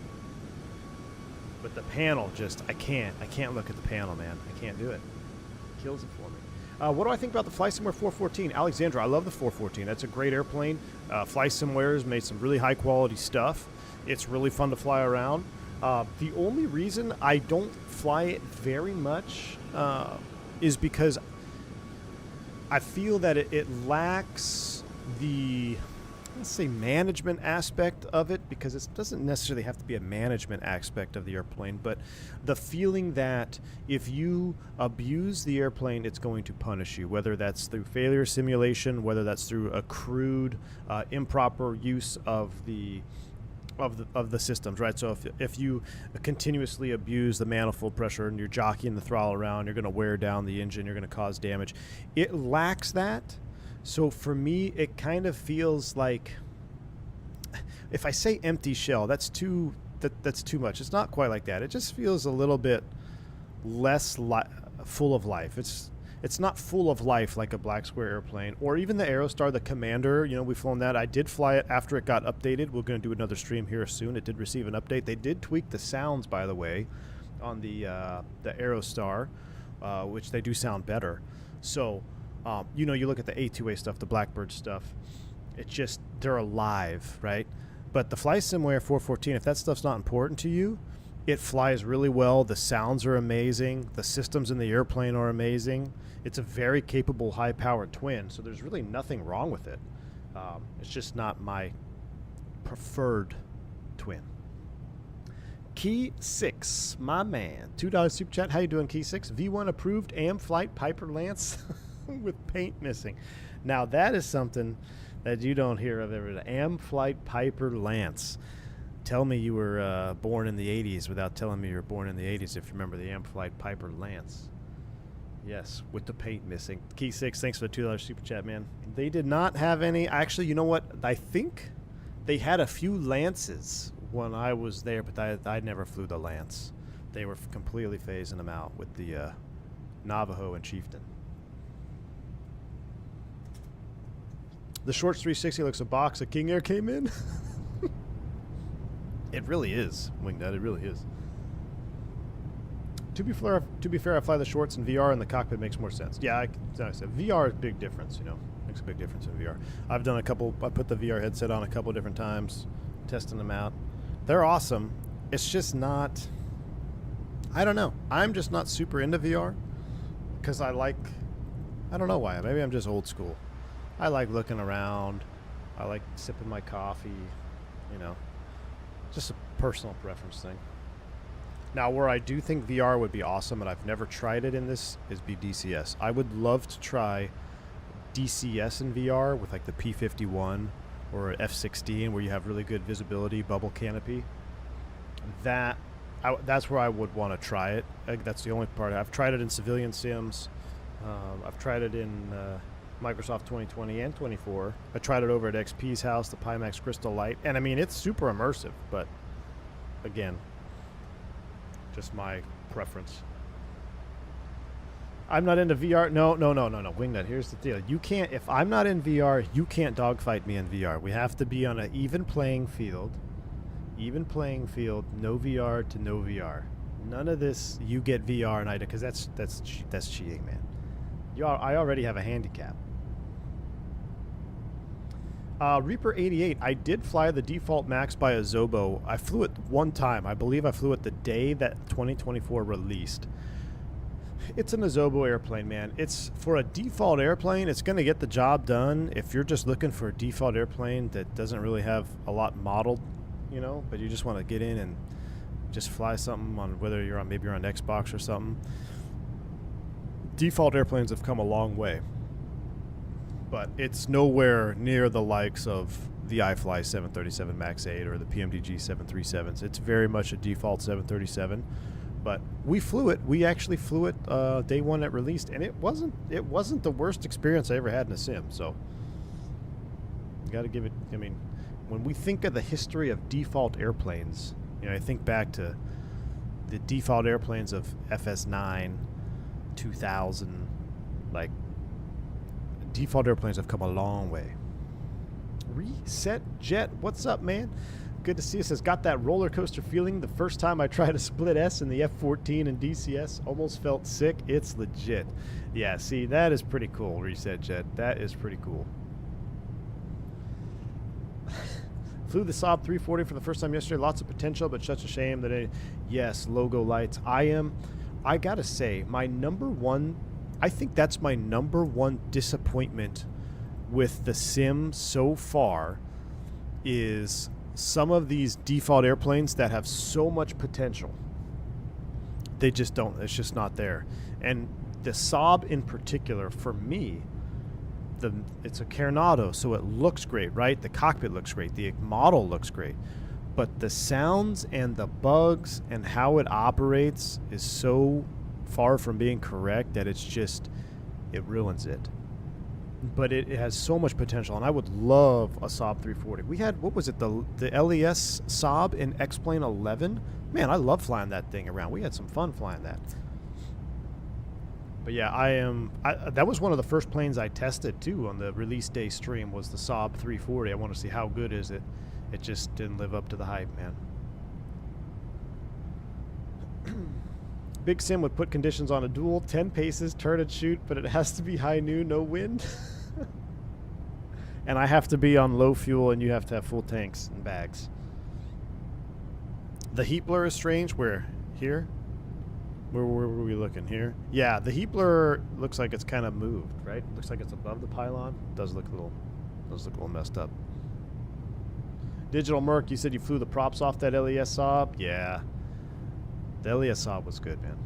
But the panel, just I can't look at the panel, man. I can't do it. It kills it for me. What do I think about the FlySimware 414? Alexandra, I love the 414. That's a great airplane. FlySimware has made some really high quality stuff. It's really fun to fly around. The only reason I don't fly it very much is because I feel that it lacks the, let's say, management aspect of it, because it doesn't necessarily have to be a management aspect of the airplane, but the feeling that if you abuse the airplane, it's going to punish you, whether that's through failure simulation, whether that's through a crude, improper use of the systems, right? So if you continuously abuse the manifold pressure and you're jockeying the throttle around, you're going to wear down the engine, you're going to cause damage. It lacks that. So for me, it kind of feels like, if I say empty shell, that's too much. It's not quite like that. It just feels a little bit less full of life. It's not full of life like a Black Square airplane, or even the Aerostar, the Commander. You know, we've flown that. I did fly it after it got updated. We're going to do another stream here soon. It did receive an update. They did tweak the sounds, by the way, on the Aerostar, which they do sound better. So, you know, you look at the A2A stuff, the Blackbird stuff, it's just, they're alive, right? But the FlySimware 414, if that stuff's not important to you, it flies really well. The sounds are amazing. The systems in the airplane are amazing. It's a very capable, high-powered twin, so there's really nothing wrong with it. It's just not my preferred twin. Key 6, my man. $2 super chat. How you doing, Key 6? V1 approved AM Flight Piper Lance with paint missing. Now, that is something that you don't hear of every day. AM Flight Piper Lance. Tell me you were born in the 80s without telling me you were born in the 80s if you remember the AM Flight Piper Lance. Yes, with the paint missing. Key 6, thanks for the $2 super chat, man. They did not have any. Actually, you know what? I think they had a few Lances when I was there, but I never flew the Lance. They were completely phasing them out with the Navajo and Chieftain. The Shorts 360 looks a box of King Air came in. It really is, Wingnut. It really is. To be fair, I fly the shorts in VR, and the cockpit makes more sense. Yeah, I said VR is a big difference. You know, makes a big difference in VR. I've done a couple. I put the VR headset on a couple different times, testing them out. They're awesome. It's just not. I don't know. I'm just not super into VR because I don't know why. Maybe I'm just old school. I like looking around. I like sipping my coffee. You know. Just a personal preference thing. Now, where I do think VR would be awesome, and I've never tried it in this, is be DCS. I would love to try DCS in VR with like the P51 or F16, where you have really good visibility, bubble canopy. That's where I would want to try it. That's the only part. I've tried it in civilian sims. I've tried it in Microsoft 2020 and 24. I tried it over at XP's house, the Pimax Crystal Light, and I mean, it's super immersive, but again, just my preference. I'm not into VR. No. Wingnut, here's the deal. You can't, if I'm not in VR, you can't dogfight me in VR. We have to be on an even playing field. Even playing field, no VR to no VR. None of this, you get VR and I do, because that's cheating, man. I already have a handicap. Reaper 88, I did fly the default max by a Zobo. I flew it one time. I believe I flew it the day that 2024 released. It's an Azobo airplane, man. It's for a default airplane, it's going to get the job done. If you're just looking for a default airplane that doesn't really have a lot modeled, you know, but you just want to get in and just fly something on, whether you're on, maybe you're on Xbox or something. Default airplanes have come a long way, but it's nowhere near the likes of the iFly 737 MAX 8 or the PMDG 737s. It's very much a default 737. But we flew it. We actually flew it day one it released, and it wasn't the worst experience I ever had in a sim. So you got to give it. I mean, when we think of the history of default airplanes, you know, I think back to the default airplanes of FS9, 2000, like default airplanes have come a long way. Reset Jet, what's up, man? Good to see us. Has got that roller coaster feeling. The first time I tried a split S in the F-14 and DCS, almost felt sick. It's legit. Yeah, see, that is pretty cool, Reset Jet. That is pretty cool. Flew the Saab 340 for the first time yesterday. Lots of potential, but such a shame that yes, logo lights. I gotta say, my number one, I think that's my number one disappointment with the sim so far is some of these default airplanes that have so much potential. They just don't, it's just not there. And the Saab in particular, for me, it's a Coronado, so it looks great, right? The cockpit looks great. The model looks great. But the sounds and the bugs and how it operates is so far from being correct that it's just, it ruins it. But it has so much potential, and I would love a Saab 340. We had, what was it, the LES Saab in X-Plane 11? Man, I love flying that thing around. We had some fun flying that. But yeah, that was one of the first planes I tested too on the release day stream was the Saab 340. I want to see how good is it. It just didn't live up to the hype, man. Big Sim would put conditions on a duel, 10 paces, turn and shoot, but it has to be high noon, no wind. And I have to be on low fuel, and you have to have full tanks and bags. The heat blur is strange. Where? Here? Where were we looking? Here? Yeah, the heat blur looks like it's kind of moved, right? Looks like it's above the pylon. Does look a little messed up. Digital Merc, you said you flew the props off that LES Saab? Yeah. The LES Saab was good, man.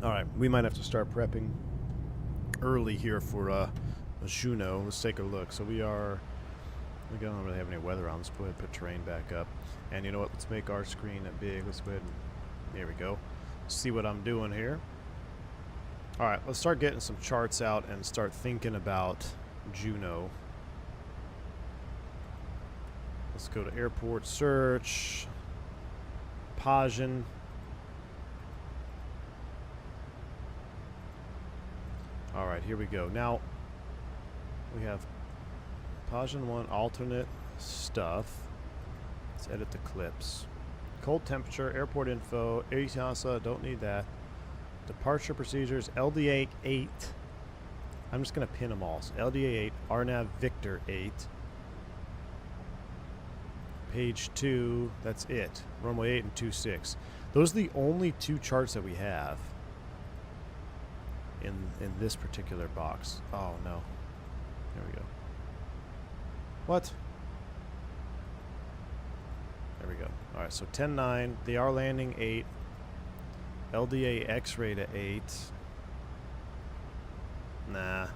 All right, we might have to start prepping early here for a Juno. Let's take a look. So we don't really have any weather on. Let's go ahead and put terrain back up. And you know what? Let's make our screen big. Let's go ahead and, there we go. See what I'm doing here. All right, let's start getting some charts out and start thinking about Juno. Let's go to airport search, Pajan. All right, here we go. Now we have Pajan 1 alternate stuff. Let's edit the clips. Cold temperature, airport info, EASA, don't need that. Departure procedures, LDA 8. I'm just going to pin them all. So LDA 8, RNAV Victor 8. Page 2, that's it. Runway 8 and 26. Those are the only two charts that we have in this particular box. Oh no. There we go. What? There we go. Alright, so 10-9. They are landing 8. LDA X-ray to 8. Nah.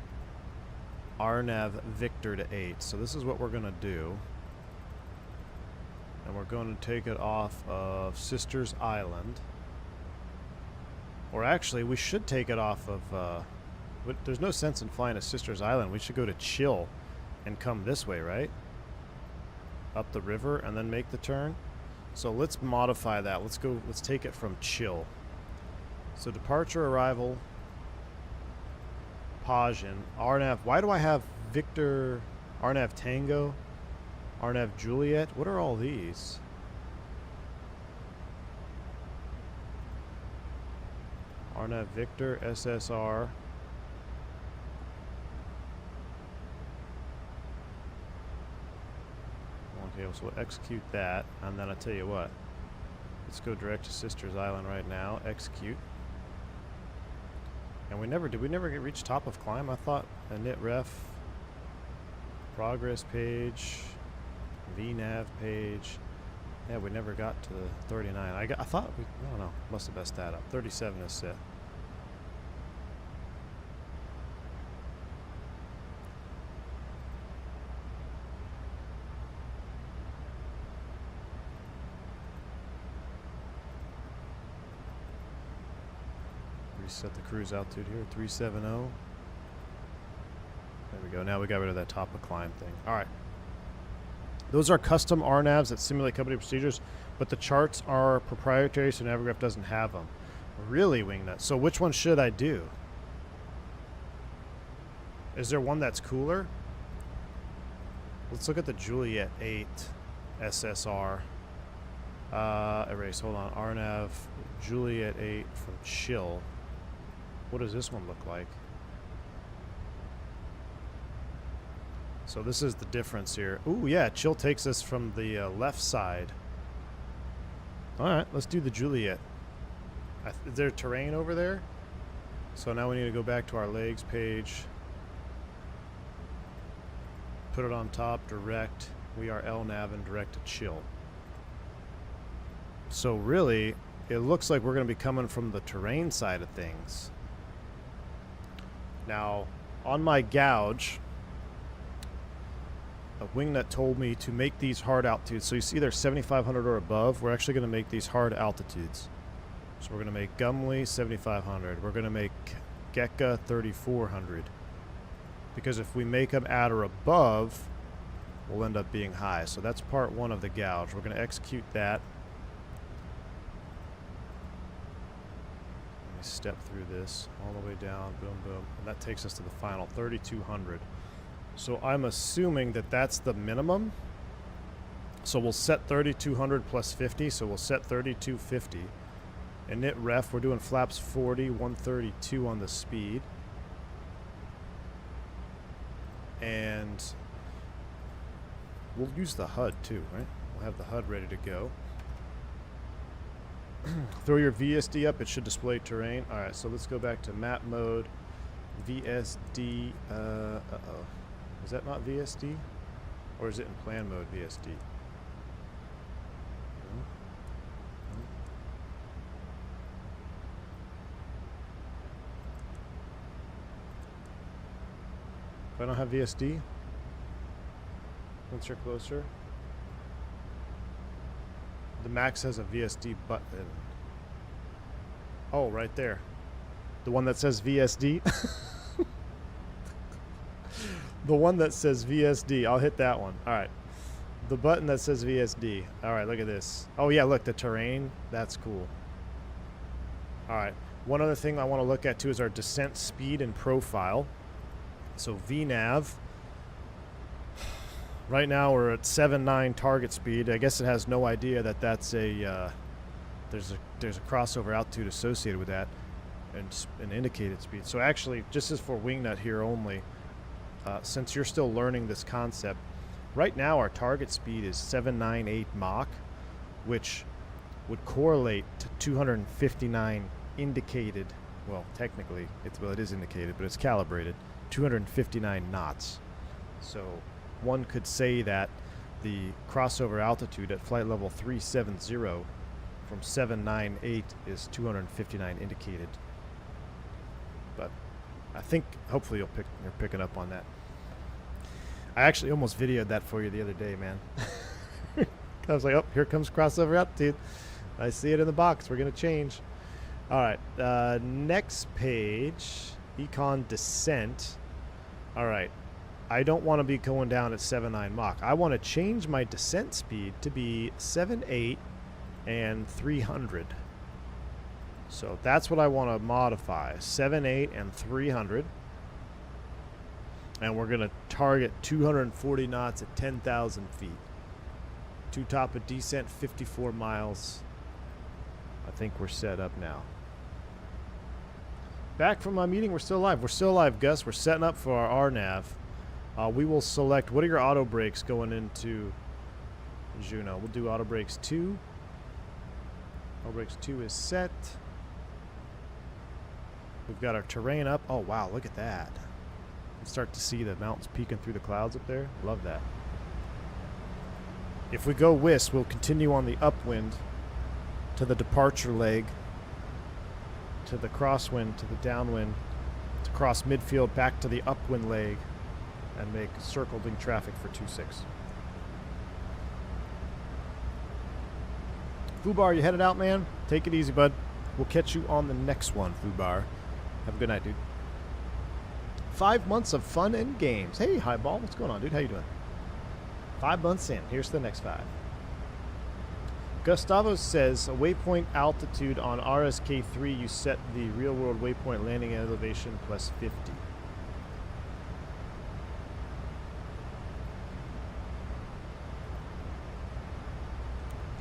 RNAV Victor to 8. So this is what we're going to do. And we're going to take it off of Sisters Island. Or actually, we should take it off of... there's no sense in flying to Sisters Island. We should go to Chill and come this way, right? Up the river and then make the turn. So let's modify that. Let's take it from Chill. So departure, arrival, Pajan, RNAV. Why do I have Victor, RNAV Tango, RNAV Juliet? What are all these? RNAV Victor, SSR. Okay, so we'll execute that, and then I'll tell you what. Let's go direct to Sisters Island right now. Execute. And did we never reach top of climb? I thought init ref, progress page, VNav page. Yeah, we never got to the 39. I thought I don't know. Must have messed that up. 37 is set. Reset the cruise altitude here, 370. There we go. Now we got rid of that top of climb thing. All right. Those are custom RNAVs that simulate company procedures, but the charts are proprietary, so Navigraph doesn't have them. Really, Wingnut. So which one should I do? Is there one that's cooler? Let's look at the Juliet 8 SSR. Erase, hold on. RNAV, Juliet 8 from Chill. What does this one look like? So this is the difference here. Ooh, yeah, Chill takes us from the left side. All right, let's do the Juliet. Is there terrain over there? So now we need to go back to our legs page. Put it on top, direct. We are LNAV and direct to Chill. So really, it looks like we're going to be coming from the terrain side of things. Now, on my gouge, a Wingnut told me to make these hard altitudes. So you see they're 7,500 or above. We're actually going to make these hard altitudes. So we're going to make Gumley 7,500. We're going to make Gecka 3,400. Because if we make them at or above, we'll end up being high. So that's part one of the gouge. We're going to execute that. Let me step through this all the way down. Boom, boom. And that takes us to the final 3,200. So I'm assuming that that's the minimum. So we'll set 3,200 plus 50. So we'll set 3,250. Init ref, we're doing flaps 40, 132 on the speed. And we'll use the HUD too, right? We'll have the HUD ready to go. Throw your VSD up, it should display terrain. All right, so let's go back to map mode. VSD, is that not VSD? Or is it in plan mode VSD? If I don't have VSD, once you're closer, the Max has a VSD button. Oh, right there. The one that says VSD. The one that says VSD. I'll hit that one. All right. The button that says VSD. All right, look at this. Oh, yeah, look, the terrain. That's cool. All right. One other thing I want to look at, too, is our descent speed and profile. So VNAV, right now we're at 7.9 target speed. I guess it has no idea that that's a there's a crossover altitude associated with that, and an indicated speed. So actually, just as for Wingnut here only, since you're still learning this concept, right now our target speed is 798 Mach, which would correlate to 259 indicated. Well, technically, it is indicated, but it's calibrated. 259 knots. So one could say that the crossover altitude at flight level 370 from 798 is 259 indicated. But I think hopefully you're picking up on that. I actually almost videoed that for you the other day, man. I was like, oh, here comes crossover altitude. I see it in the box. We're going to change. All right. Next page. Econ descent. All right. I don't want to be going down at 7.9 Mach. I want to change my descent speed to be 7.8 and 300. So that's what I want to modify. 7.8 and 300. And we're going to target 240 knots at 10,000 feet. To top of descent, 54 miles. I think we're set up now. Back from my meeting, we're still alive. We're still alive, Gus. We're setting up for our RNAV. We will select, what are your auto brakes going into Juno? We'll do auto brakes 2. Auto brakes 2 is set. We've got our terrain up. Oh, wow, look at that. You start to see the mountains peeking through the clouds up there. Love that. If we go WIS, we'll continue on the upwind to the departure leg, to the crosswind, to the downwind, to cross midfield, back to the upwind leg, and make circling traffic for 2-6. Fubar, you headed out, man? Take it easy, bud. We'll catch you on the next one, Fubar. Have a good night, dude. 5 months of fun and games. Hey, Highball. What's going on, dude? How you doing? 5 months in. Here's the next 5. Gustavo says, a waypoint altitude on RSK3, you set the real-world waypoint landing elevation plus 50.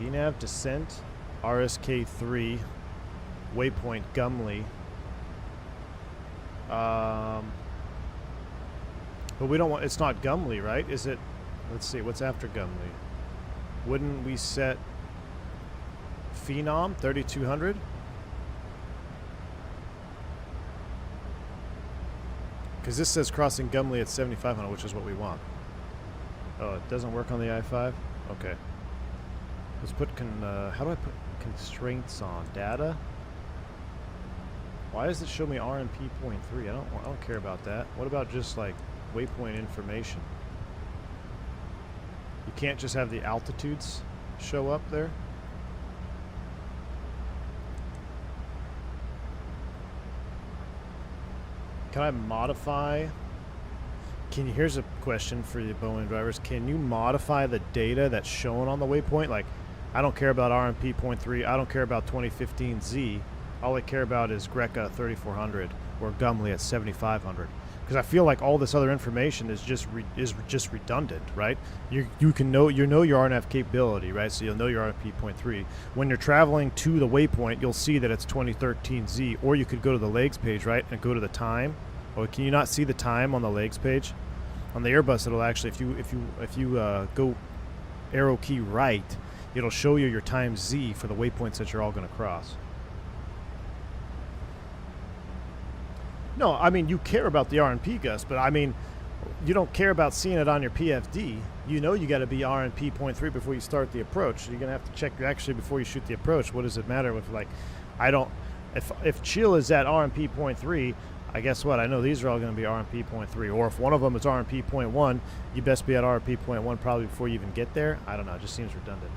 VNAV descent, RSK3, waypoint Gumley. But we don't want, it's not Gumley, right? Is it, let's see, what's after Gumley? Wouldn't we set Phenom, 3200? Because this says crossing Gumley at 7500, which is what we want. Oh, it doesn't work on the i5? Okay. Let's put, how do I put constraints on? Data? Why does it show me RMP 0.3? I don't care about that. What about just like waypoint information? You can't just have the altitudes show up there? Can I modify? Here's a question for you Boeing drivers. Can you modify the data that's shown on the waypoint? Like, I don't care about RMP 0.3. I don't care about 2015Z. All I care about is Greca 3400 or Gumley at 7500. Because I feel like all this other information is just redundant, right? You can know your RNF capability, right? So you'll know your RMP 0.3. When you're traveling to the waypoint, you'll see that it's 2013Z. Or you could go to the legs page, right, and go to the time. Or can you not see the time on the legs page? On the Airbus, it'll actually, if you go arrow key right, it'll show you your time Z for the waypoints that you're all going to cross. No, I mean, you care about the RNP, Gus, but I mean, you don't care about seeing it on your PFD. You know you got to be RNP 0.3 before you start the approach. So you're going to have to check actually before you shoot the approach. What does it matter with, like, I don't, if chill is at RNP 0.3, I guess what? I know these are all going to be RMP 0.3. Or if one of them is RMP 0.1, you best be at RMP 0.1 probably before you even get there. I don't know. It just seems redundant.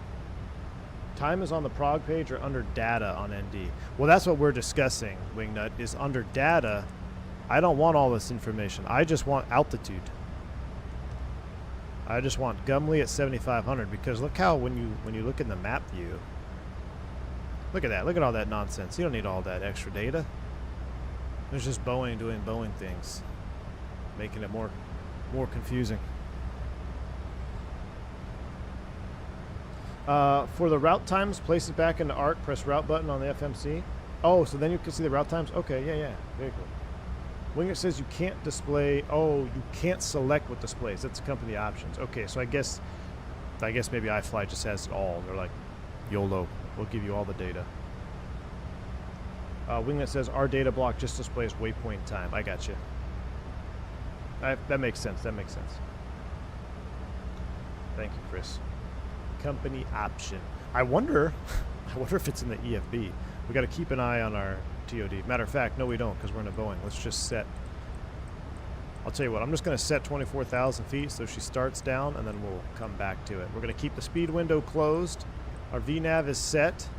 Time is on the prog page or under data on ND? Well, that's what we're discussing, Wingnut, is under data. I don't want all this information. I just want altitude. I just want Gumley at 7500 because look how when you look in the map view, look at that. Look at all that nonsense. You don't need all that extra data. There's just Boeing doing Boeing things, making it more confusing. For the route times, place it back into ARC, press route button on the FMC. Oh, so then you can see the route times? Okay, yeah, very cool. Winger says you can't display, oh, you can't select what displays. That's company options. Okay, so I guess maybe iFly just has it all. They're like, YOLO, we'll give you all the data. Winglet says our data block just displays waypoint time. I got you. That makes sense. That makes sense. Thank you, Chris. Company option. I wonder if it's in the EFB. We got to keep an eye on our TOD. Matter of fact, no, we don't, because we're in a Boeing. Let's just set. I'll tell you what. I'm just going to set 24,000 feet so she starts down, and then we'll come back to it. We're going to keep the speed window closed. Our VNAV is set.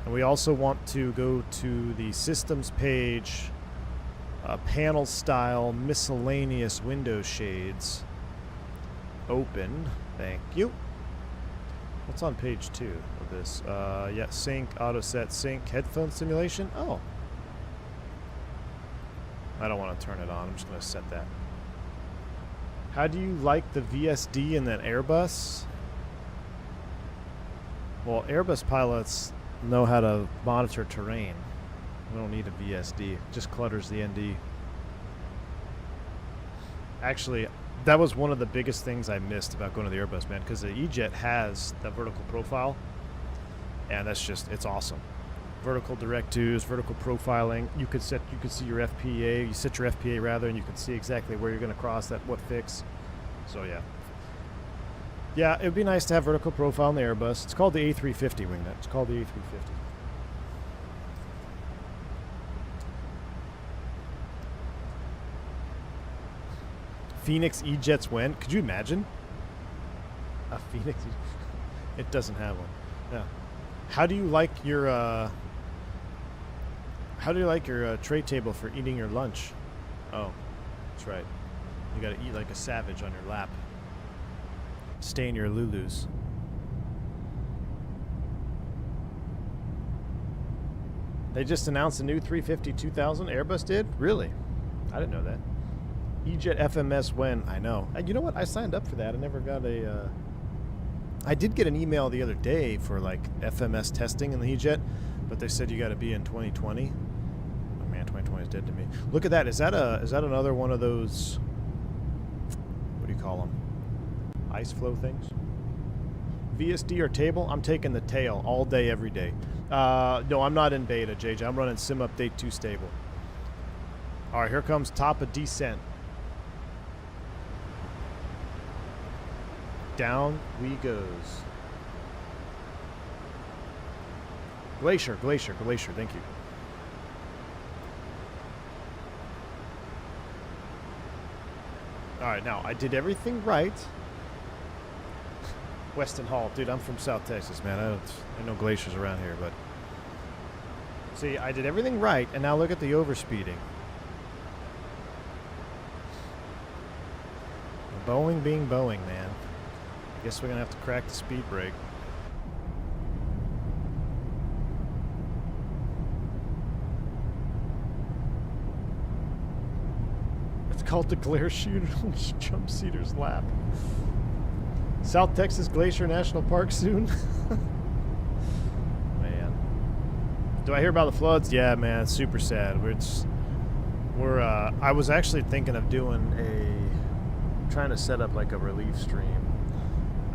And we also want to go to the systems page, panel style miscellaneous window shades. Open. Thank you. What's on page 2 of this? Yeah, sync, auto set, sync, headphone simulation. Oh. I don't want to turn it on. I'm just going to set that. How do you like the VSD in that Airbus? Well, Airbus pilots know how to monitor terrain. We don't need a VSD. It just clutters the ND. Actually, that was one of the biggest things I missed about going to the Airbus, man, because the E-Jet has the vertical profile, and that's just, it's awesome. Vertical direct twos, vertical profiling. You could see your FPA. You set your FPA rather, and you can see exactly where you're going to cross that, what fix. So yeah. Yeah, it would be nice to have vertical profile in the Airbus. It's called the A350 wingnet. It's called the A350. Phoenix E-Jets when? Could you imagine? A Phoenix It doesn't have one. Yeah. How do you like your How do you like your tray table for eating your lunch? Oh, that's right. You gotta eat like a savage on your lap. Stay in your Lulus. They just announced a new 350-2000. Airbus did? Really? I didn't know that. E-Jet FMS when? I know. You know what? I signed up for that. I never got a... I did get an email the other day for like FMS testing in the E-Jet, but they said you got to be in 2020. Oh man, 2020 is dead to me. Look at that. Is that another one of those... What do you call them? Ice flow things? VSD or table? I'm taking the tail all day, every day. No, I'm not in beta, JJ. I'm running Sim Update 2 stable. All right, here comes top of descent. Down we goes. Glacier, glacier, glacier. Thank you. All right, now I did everything right. Weston Hall, dude. I'm from South Texas, man. I know glaciers around here, but see, I did everything right, and now look at the overspeeding. Boeing being Boeing, man. I guess we're gonna have to crack the speed brake. It's called the glare shooter on Jump Seater's lap. South Texas Glacier National Park soon. Man, do I hear about the floods? Yeah, man, it's super sad. I was actually thinking of trying to set up like a relief stream,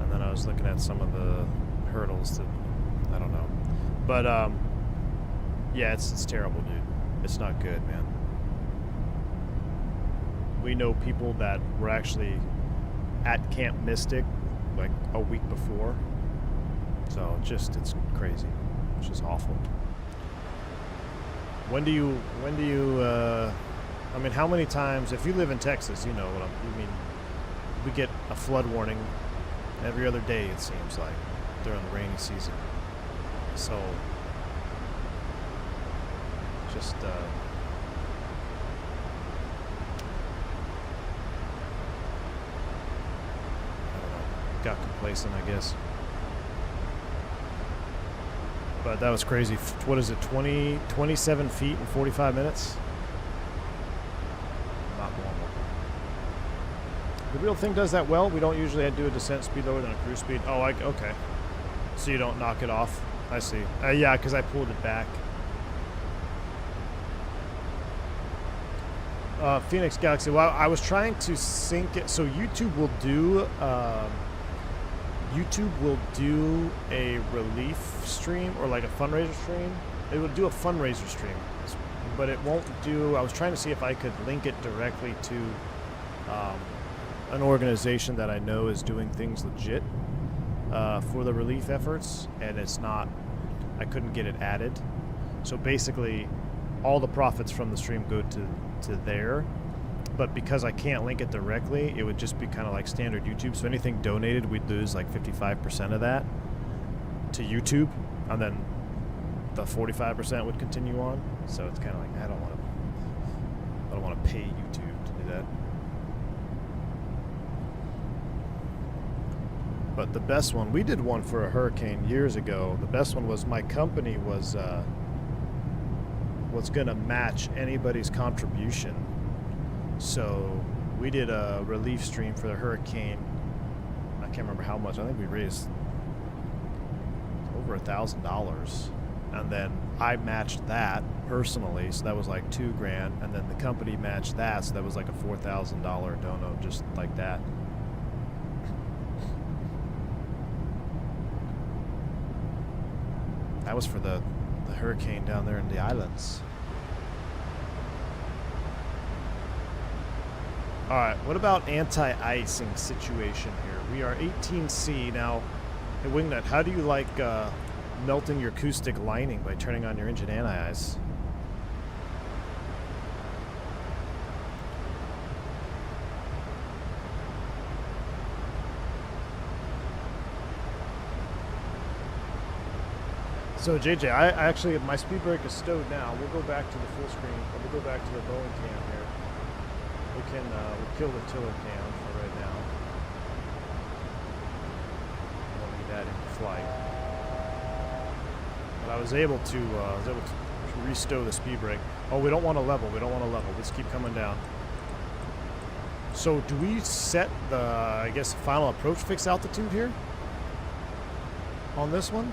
and then I was looking at some of the hurdles that I don't know, but yeah, it's terrible, dude. It's not good, man. We know people that were actually at Camp Mystic like a week before, so it's crazy. It's just awful. When do you I mean, how many times, if you live in Texas, you know what I mean, we get a flood warning every other day, it seems like, during the rainy season. So just I don't know, got complacent, I guess. But that was crazy. What is it, 27 feet in 45 minutes? Not normal. The real thing does that well. We don't usually do a descent speed lower than a cruise speed. Oh, okay. So you don't knock it off. I see. Yeah, because I pulled it back. Phoenix Galaxy. Well, I was trying to sync it. So YouTube will do a relief stream or like a fundraiser stream. It will do a fundraiser stream, but it won't do. I was trying to see if I could link it directly to an organization that I know is doing things legit for the relief efforts, and it's not. I couldn't get it added. So basically, all the profits from the stream go to there. But because I can't link it directly, it would just be kind of like standard YouTube. So anything donated, we'd lose like 55% of that to YouTube, and then the 45% would continue on. So it's kind of like I don't want to pay YouTube to do that. But the best one, we did one for a hurricane years ago. The best one was my company was going to match anybody's contribution. So we did a relief stream for the hurricane. I can't remember how much. I think we raised over $1,000, and then I matched that personally, so that was like $2,000, and then the company matched that, so that was like a $4,000 dono, just like that. That was for the hurricane down there in the islands. All right, what about anti-icing situation here? We are 18C now. Hey, Wingnut, how do you like melting your acoustic lining by turning on your engine anti-ice? So JJ, I actually, my speed brake is stowed now. We'll go back to the full screen. We'll go back to the Boeing cam here. We can we'll kill the tiller cam for right now. We'll need that in flight. But I was able to restow the speed brake. Oh, we don't want to level. We don't want to level. Let's keep coming down. So do we set the, I guess, final approach fix altitude here on this one?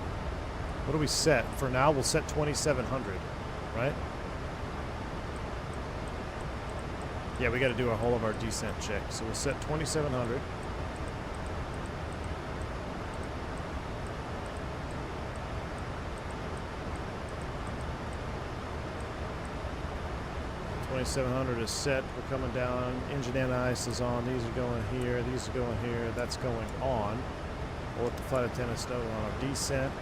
What do we set? For now, we'll set 2,700, right? Yeah, we got to do a whole of our descent check. So we'll set 2,700. is set. We're coming down. Engine anti-ice is on. These are going here. These are going here. That's going on. We'll let the flight attendants know on our descent.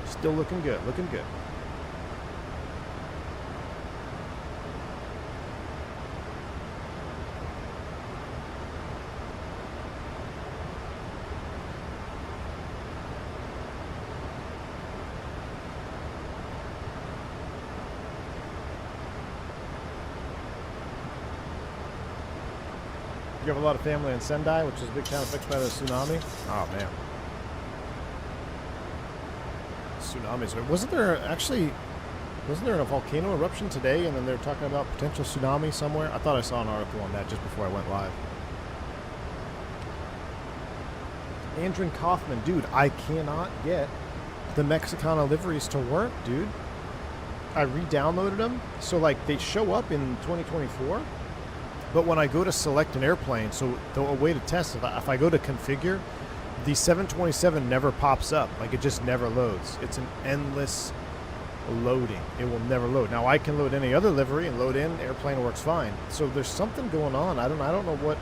Still looking good. Looking good. You have a lot of family in Sendai, which is a big town affected by the tsunami. Oh man, tsunamis. Wasn't there a volcano eruption today, and then they were talking about potential tsunami somewhere? I thought I saw an article on that just before I went live. Andrew Kaufman, dude, I cannot get the Mexicana liveries to work, dude. I re-downloaded them, so like they show up in 2024. But when I go to select an airplane, so a way to test, if I go to configure, the 727 never pops up. Like, it just never loads. It's an endless loading. It will never load. Now, I can load any other livery and load in. Airplane works fine. So there's something going on. I don't know what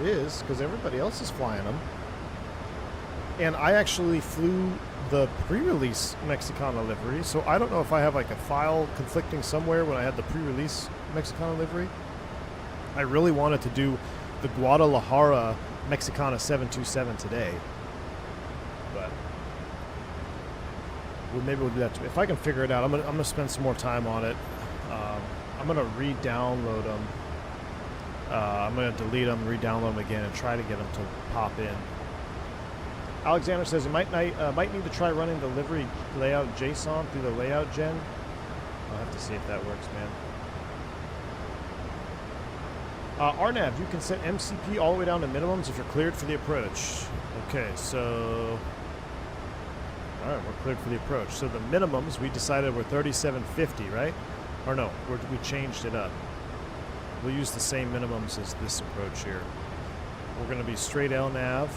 it is, because everybody else is flying them. And I actually flew the pre-release Mexicana livery, so I don't know if I have like a file conflicting somewhere when I had the pre-release Mexicana livery. I really wanted to do the Guadalajara Mexicana 727 today, but maybe we'll do that too. If I can figure it out, I'm gonna spend some more time on it. I'm gonna re-download them. I'm gonna delete them, re-download them again, and try to get them to pop in. Alexander says you might need to try running the livery layout JSON through the layout gen. I'll have to see if that works, man. RNAV, you can set MCP all the way down to minimums if you're cleared for the approach. Okay, so... Alright, we're cleared for the approach. So the minimums, we decided were 3750, right? Or no, we changed it up. We'll use the same minimums as this approach here. We're going to be straight LNAV.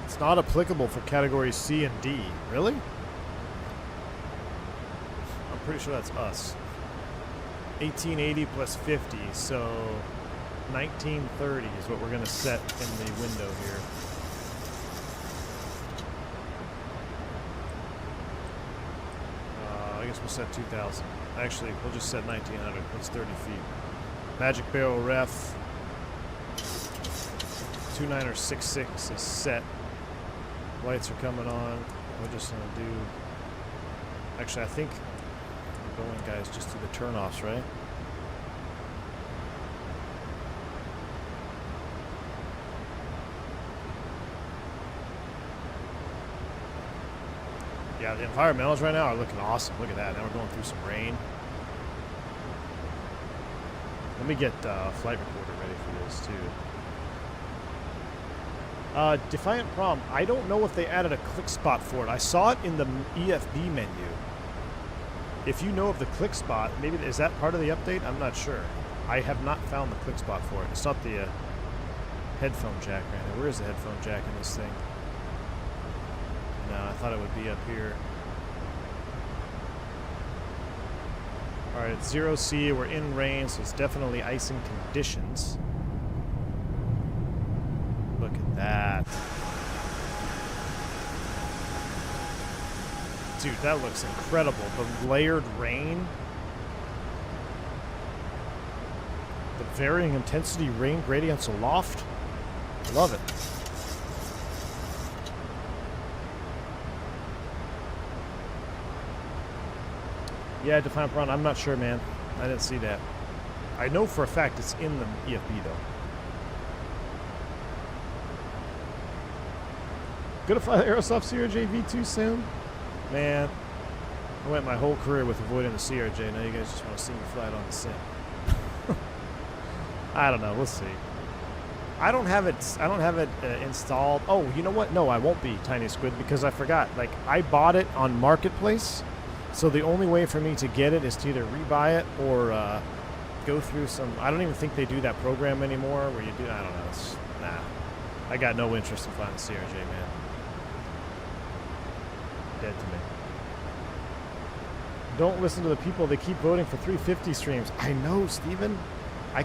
It's not applicable for categories C and D. Really? I'm pretty sure that's us. 1880 plus 50, so 1930 is what we're going to set in the window here. I guess we'll set 2000. Actually, we'll just set 1900. That's 30 feet. Magic barrel ref 2966 is set. Lights are coming on. We're just going to do... Actually, I think the Boeing guys just do the turnoffs, right? Yeah, the environmentals right now are looking awesome. Look at that. Now we're going through some rain. Let me get Flight Recorder ready for this, too. Defiant Prom, I don't know if they added a click spot for it. I saw it in the EFB menu. If you know of the click spot, maybe is that part of the update? I'm not sure. I have not found the click spot for it. It's not the headphone jack right now. Where is the headphone jack in this thing? No, I thought it would be up here. Alright, it's 0C. We're in rain, so it's definitely icing conditions. Look at that. Dude, that looks incredible. The layered rain. The varying intensity rain gradients aloft. Love it. Yeah, Define Prawn, I'm not sure, man. I didn't see that. I know for a fact it's in the EFB, though. Gonna fly the Aerosoft CRJ V2 soon? Man, I went my whole career with avoiding the CRJ. Now you guys just want to see me fly it on the sim. I don't know. We'll see. I don't have it installed. Oh, you know what? No, I won't be, Tiny Squid, because I forgot. Like, I bought it on Marketplace, so the only way for me to get it is to either rebuy it or go through some. I don't even think they do that program anymore where you do. I don't know. It's, nah. I got no interest in flying the CRJ, man. Dead to me. Don't listen to the people. They keep voting for 350 streams. I know, Steven. I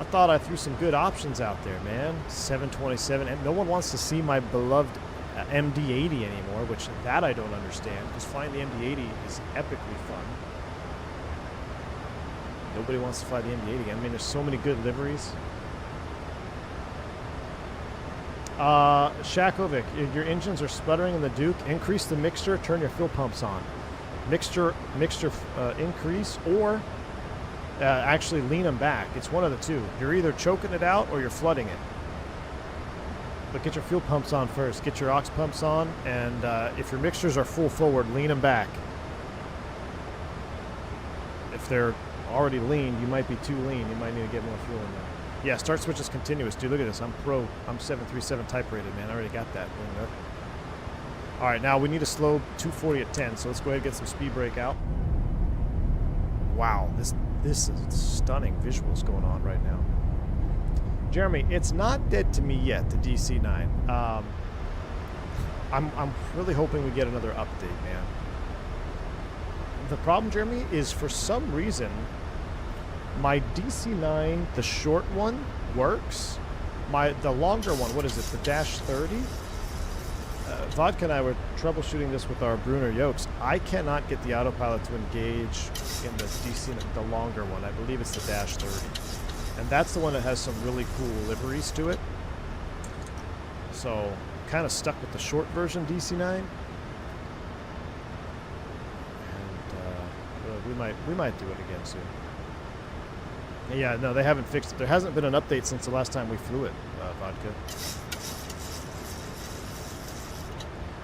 thought I threw some good options out there, man. 727. And no one wants to see my beloved MD-80 anymore, which that I don't understand, because flying the MD-80 is epically fun. Nobody wants to fly the MD-80. I mean, there's so many good liveries. Shakovic, your engines are sputtering in the Duke. Increase the mixture, turn your fuel pumps on. Mixture increase, or actually lean them back. It's one of the two. You're either choking it out or you're flooding it. But get your fuel pumps on first. Get your aux pumps on, and if your mixtures are full forward, lean them back. If they're already lean, you might be too lean. You might need to get more fuel in there. Yeah, start switch is continuous. Dude, look at this. I'm 737 type rated, man. I already got that. All right, now we need a slow 240 at 10, so let's go ahead and get some speed brake out. Wow, this is stunning visuals going on right now. Jeremy, it's not dead to me yet, the DC-9. I'm really hoping we get another update, man. The problem, Jeremy, is for some reason my DC-9, the short one, works. The longer one, what is it, the Dash 30? Vodka and I were troubleshooting this with our Brunner yokes. I cannot get the autopilot to engage in the DC, the longer one. I believe it's the Dash 30. And that's the one that has some really cool liveries to it. So, kind of stuck with the short version DC-9. And we might do it again soon. Yeah, no, they haven't fixed it. There hasn't been an update since the last time we flew it, Vodka.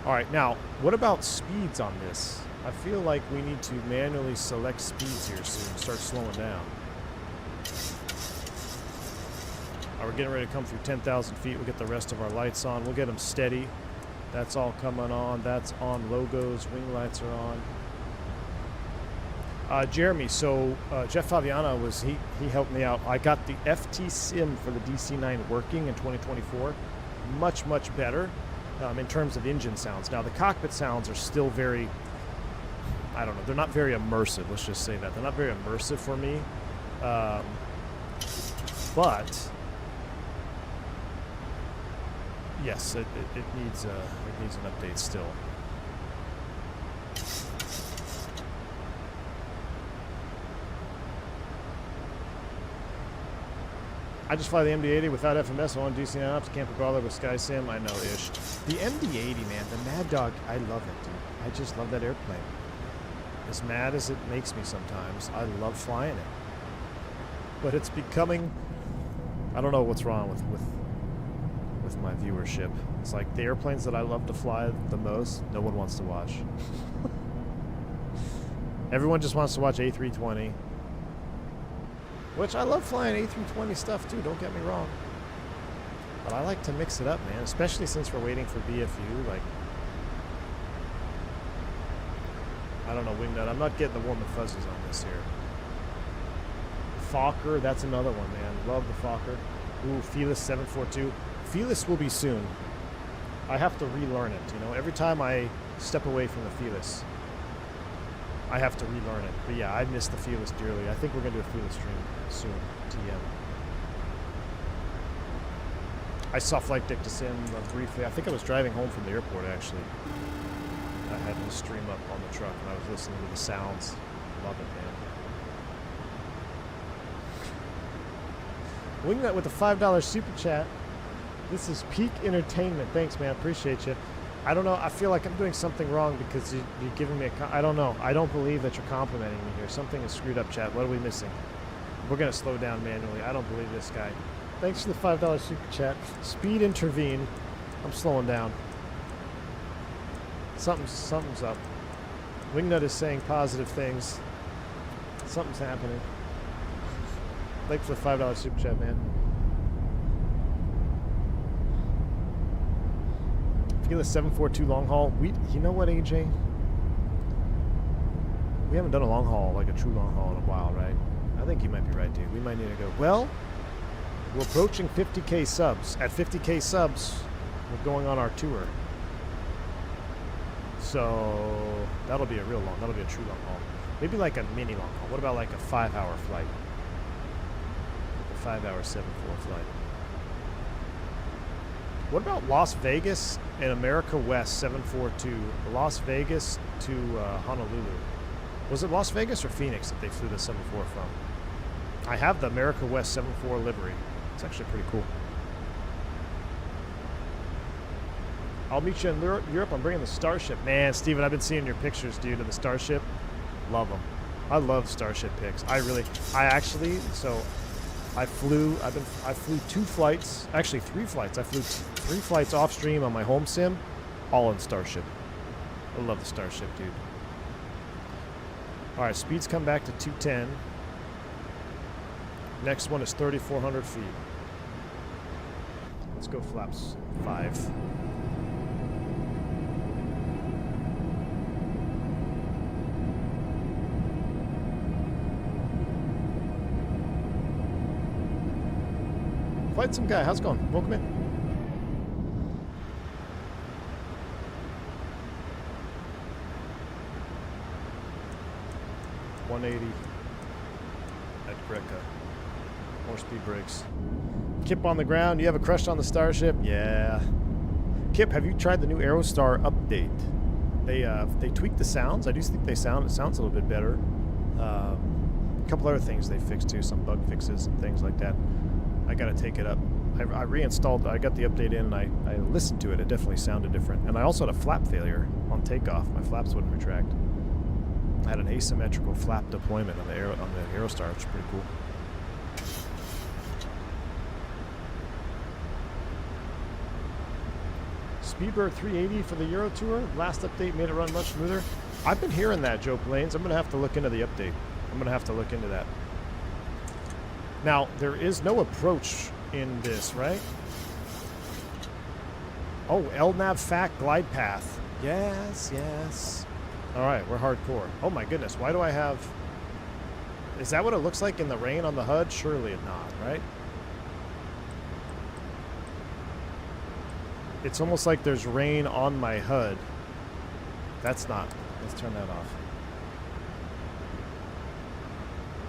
All right, now, what about speeds on this? I feel like we need to manually select speeds here soon, start slowing down. All right, we're getting ready to come through 10,000 feet. We'll get the rest of our lights on. We'll get them steady. That's all coming on. That's on. Logos, wing lights are on. Jeremy, so Jeff Faviana he helped me out. I got the FT Sim for the DC-9 working in 2024. Much, much better in terms of engine sounds. Now, the cockpit sounds are still very, I don't know, they're not very immersive. Let's just say that. They're not very immersive for me. But, yes, it needs an update still. I just fly the MD-80 without FMS on DC-9 ops. Can't be bothered with SkySim. I know, ish. The MD-80, man, the Mad Dog, I love it, dude. I just love that airplane. As mad as it makes me sometimes, I love flying it. But it's becoming, I don't know what's wrong with my viewership. It's like the airplanes that I love to fly the most, no one wants to watch. Everyone just wants to watch A320. Which I love flying A320 stuff too, don't get me wrong. But I like to mix it up, man, especially since we're waiting for BFU. Like, I don't know, Wingnut, I'm not getting the warm and fuzzies on this here. Fokker, that's another one, man. Love the Fokker. Ooh, Felis 742. Felis will be soon. I have to relearn it, you know. Every time I step away from the Felis, I have to relearn it. But yeah, I miss the Felis dearly. I think we're going to do a Felis stream soon. TM. I saw Flight Deck to Sim briefly. I think I was driving home from the airport, actually. I had the stream up on the truck, and I was listening to the sounds. Love it, man. Wingnut with the $5 super chat. This is peak entertainment. Thanks, man. Appreciate you. I don't know. I feel like I'm doing something wrong because you're giving me a... I don't know. I don't believe that you're complimenting me here. Something is screwed up, chat. What are we missing? We're going to slow down manually. I don't believe this guy. Thanks for the $5 super chat. Speed intervene. I'm slowing down. Something's up. Wingnut is saying positive things. Something's happening. Thanks for the $5 super chat, man. Feel 742 long haul. You know what, AJ? We haven't done a long haul, like a true long haul, in a while, right? I think you might be right, dude. We might need to go. Well, we're approaching 50K subs. At 50K subs, we're going on our tour. So that'll be a real long. That'll be a true long haul. Maybe like a mini long haul. What about like a 5-hour flight? Like a 5-hour 7-4 flight. What about Las Vegas and America West 742? Las Vegas to Honolulu. Was it Las Vegas or Phoenix that they flew the 74 from? I have the America West 74 livery. It's actually pretty cool. I'll meet you in Europe. I'm bringing the Starship. Man, Steven, I've been seeing your pictures, dude, of the Starship. Love them. I love Starship pics. I flew 2 flights, actually 3 flights. I flew 3 flights off stream on my home sim, all in Starship. I love the Starship, dude. All right, speeds come back to 210. Next one is 3,400 feet. Let's go flaps 5. Flight Sim guy, how's it going? Welcome in. $180 at Greca. More speed brakes. Kip on the ground. You have a crush on the Starship? Yeah. Kip, have you tried the new Aerostar update? They tweaked the sounds. I do think it sounds a little bit better. A couple other things they fixed too, some bug fixes and things like that. I gotta take it up. I reinstalled, I got the update in and I listened to it. It definitely sounded different. And I also had a flap failure on takeoff. My flaps wouldn't retract. I had an asymmetrical flap deployment on the Aerostar, which is pretty cool. Speedbird 380 for the Euro Tour. Last update made it run much smoother. I've been hearing that, Joe Plains. I'm gonna have to look into the update. I'm gonna have to look into that. Now, there is no approach in this, right? Oh, LNAV FAC glide path. Yes, yes. All right, we're hardcore. Oh my goodness, why do I have... Is that what it looks like in the rain on the HUD? Surely not, right? It's almost like there's rain on my HUD. That's not. Let's turn that off.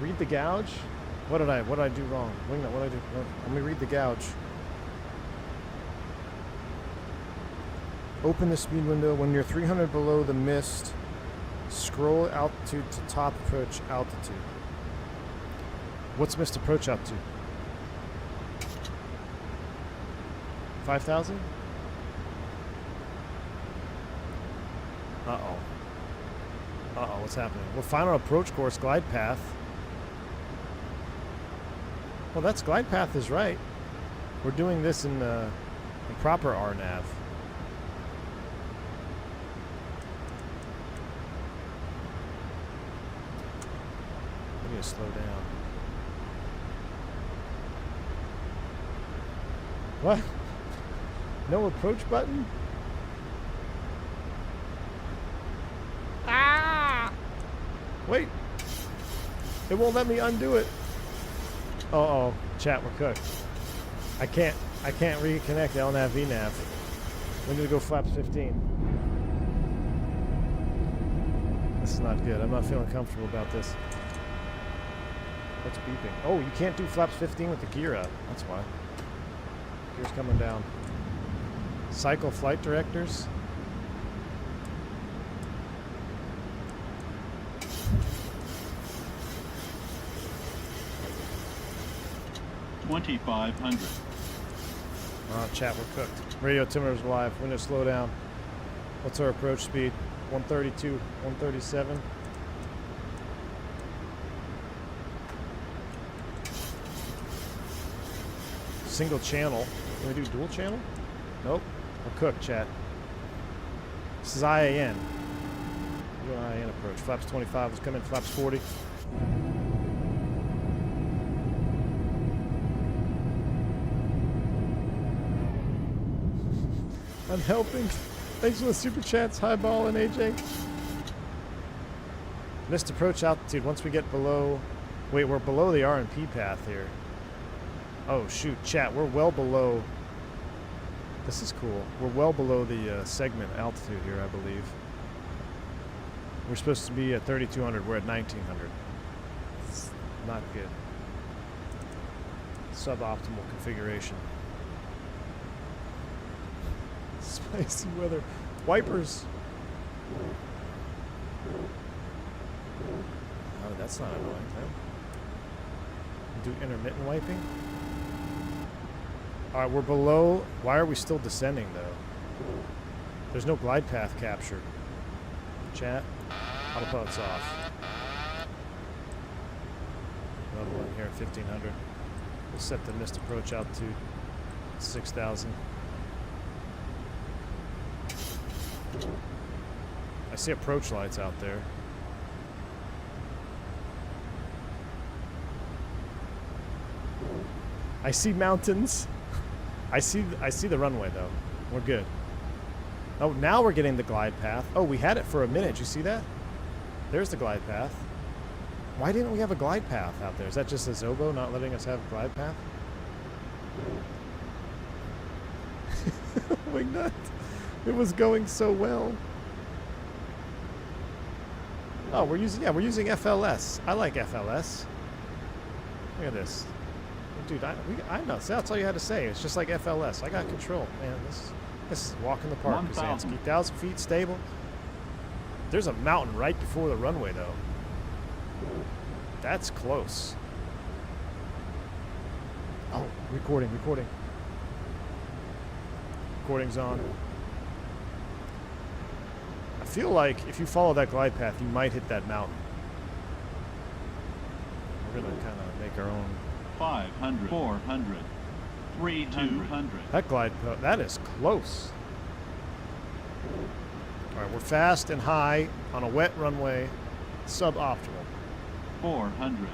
Read the gouge? What did I do wrong? Wingnut, what did I do? Let me read the gouge. Open the speed window. When you're 300 below the mist, scroll altitude to top approach altitude. What's mist approach altitude? 5,000? Uh-oh. Uh-oh, what's happening? Well, final approach course glide path. Well, that's glide path is right. We're doing this in proper RNAV. I need to slow down. What? No approach button? Ah! Wait. It won't let me undo it. Uh-oh, chat, we're cooked. I can't reconnect LNAV VNAV. We need to go flaps 15. This is not good. I'm not feeling comfortable about this. What's beeping? Oh, you can't do flaps 15 with the gear up. That's why. Gear's coming down. Cycle flight directors. 2,500. Chat, we're cooked. Radio altimeter's live. We're gonna slow down. What's our approach speed? 132, 137. Single channel. Can we do dual channel? Nope. We're cooked, chat. This is IAN. Do an IAN approach. Flaps 25. Let's come in. Flaps 40. I'm helping. Thanks for the super chats, Highball and AJ. Missed approach altitude. Once we get below... Wait, we're below the RNP path here. Oh, shoot. Chat, we're well below... This is cool. We're well below the segment altitude here, I believe. We're supposed to be at 3,200. We're at 1,900. It's not good. Suboptimal configuration. Spicy weather. Wipers. Oh, that's not annoying, huh? Do intermittent wiping? Alright, we're below. Why are we still descending, though? There's no glide path captured. Chat. Autopilot's off. Level in here at 1,500. We'll set the missed approach altitude 6,000. I see approach lights out there. I see mountains. I see the runway though. We're good. Oh, now we're getting the glide path. Oh, we had it for a minute. You see that? There's the glide path. Why didn't we have a glide path out there? Is that just a Zobo not letting us have a glide path? Wingnut. It was going so well. Oh, we're using FLS. I like FLS. Look at this. Dude, I know. That's all you had to say. It's just like FLS. I got control. Man, this is walk in the park, Kazansky. 1,000 feet stable. There's a mountain right before the runway, though. That's close. Oh, recording. Recording's on. I feel like if you follow that glide path, you might hit that mountain. We're going to kind of make our own. 500, 400, 300. That glide path, that is close. All right, we're fast and high on a wet runway, suboptimal. 400.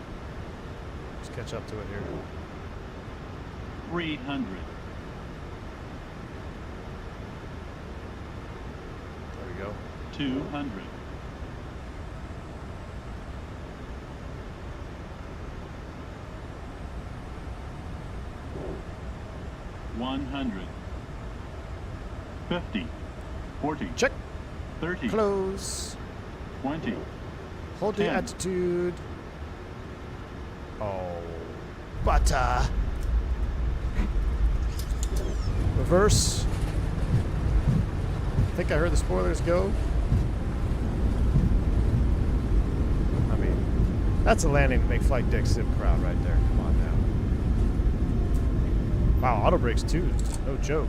Let's catch up to it here. 300. There we go. 200. 100. 50. 40. Check. 30. Close. 20. Hold the 10. attitude. Oh, butter. Reverse. I think I heard the spoilers go. I mean, that's a landing to make flight deck sim proud right there. Come on now. Wow, auto brakes too. No joke.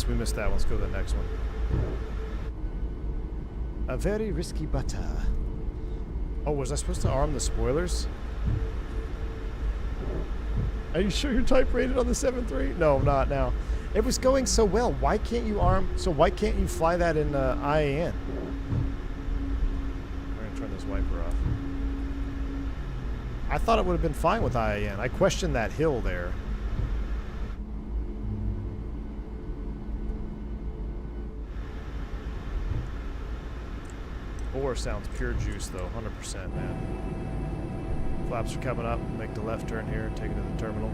We missed that one. Let's go to the next one. A very risky butter. Oh, was I supposed to arm the spoilers? Are you sure you're type rated on the 7.3? No, I'm not now. It was going so well. Why can't you arm? So why can't you fly that in IAN? We're gonna turn this wiper off. I thought it would have been fine with IAN. I questioned that hill there. Or sounds pure juice though, 100%, man. Flaps are coming up. Make the left turn here, take it to the terminal.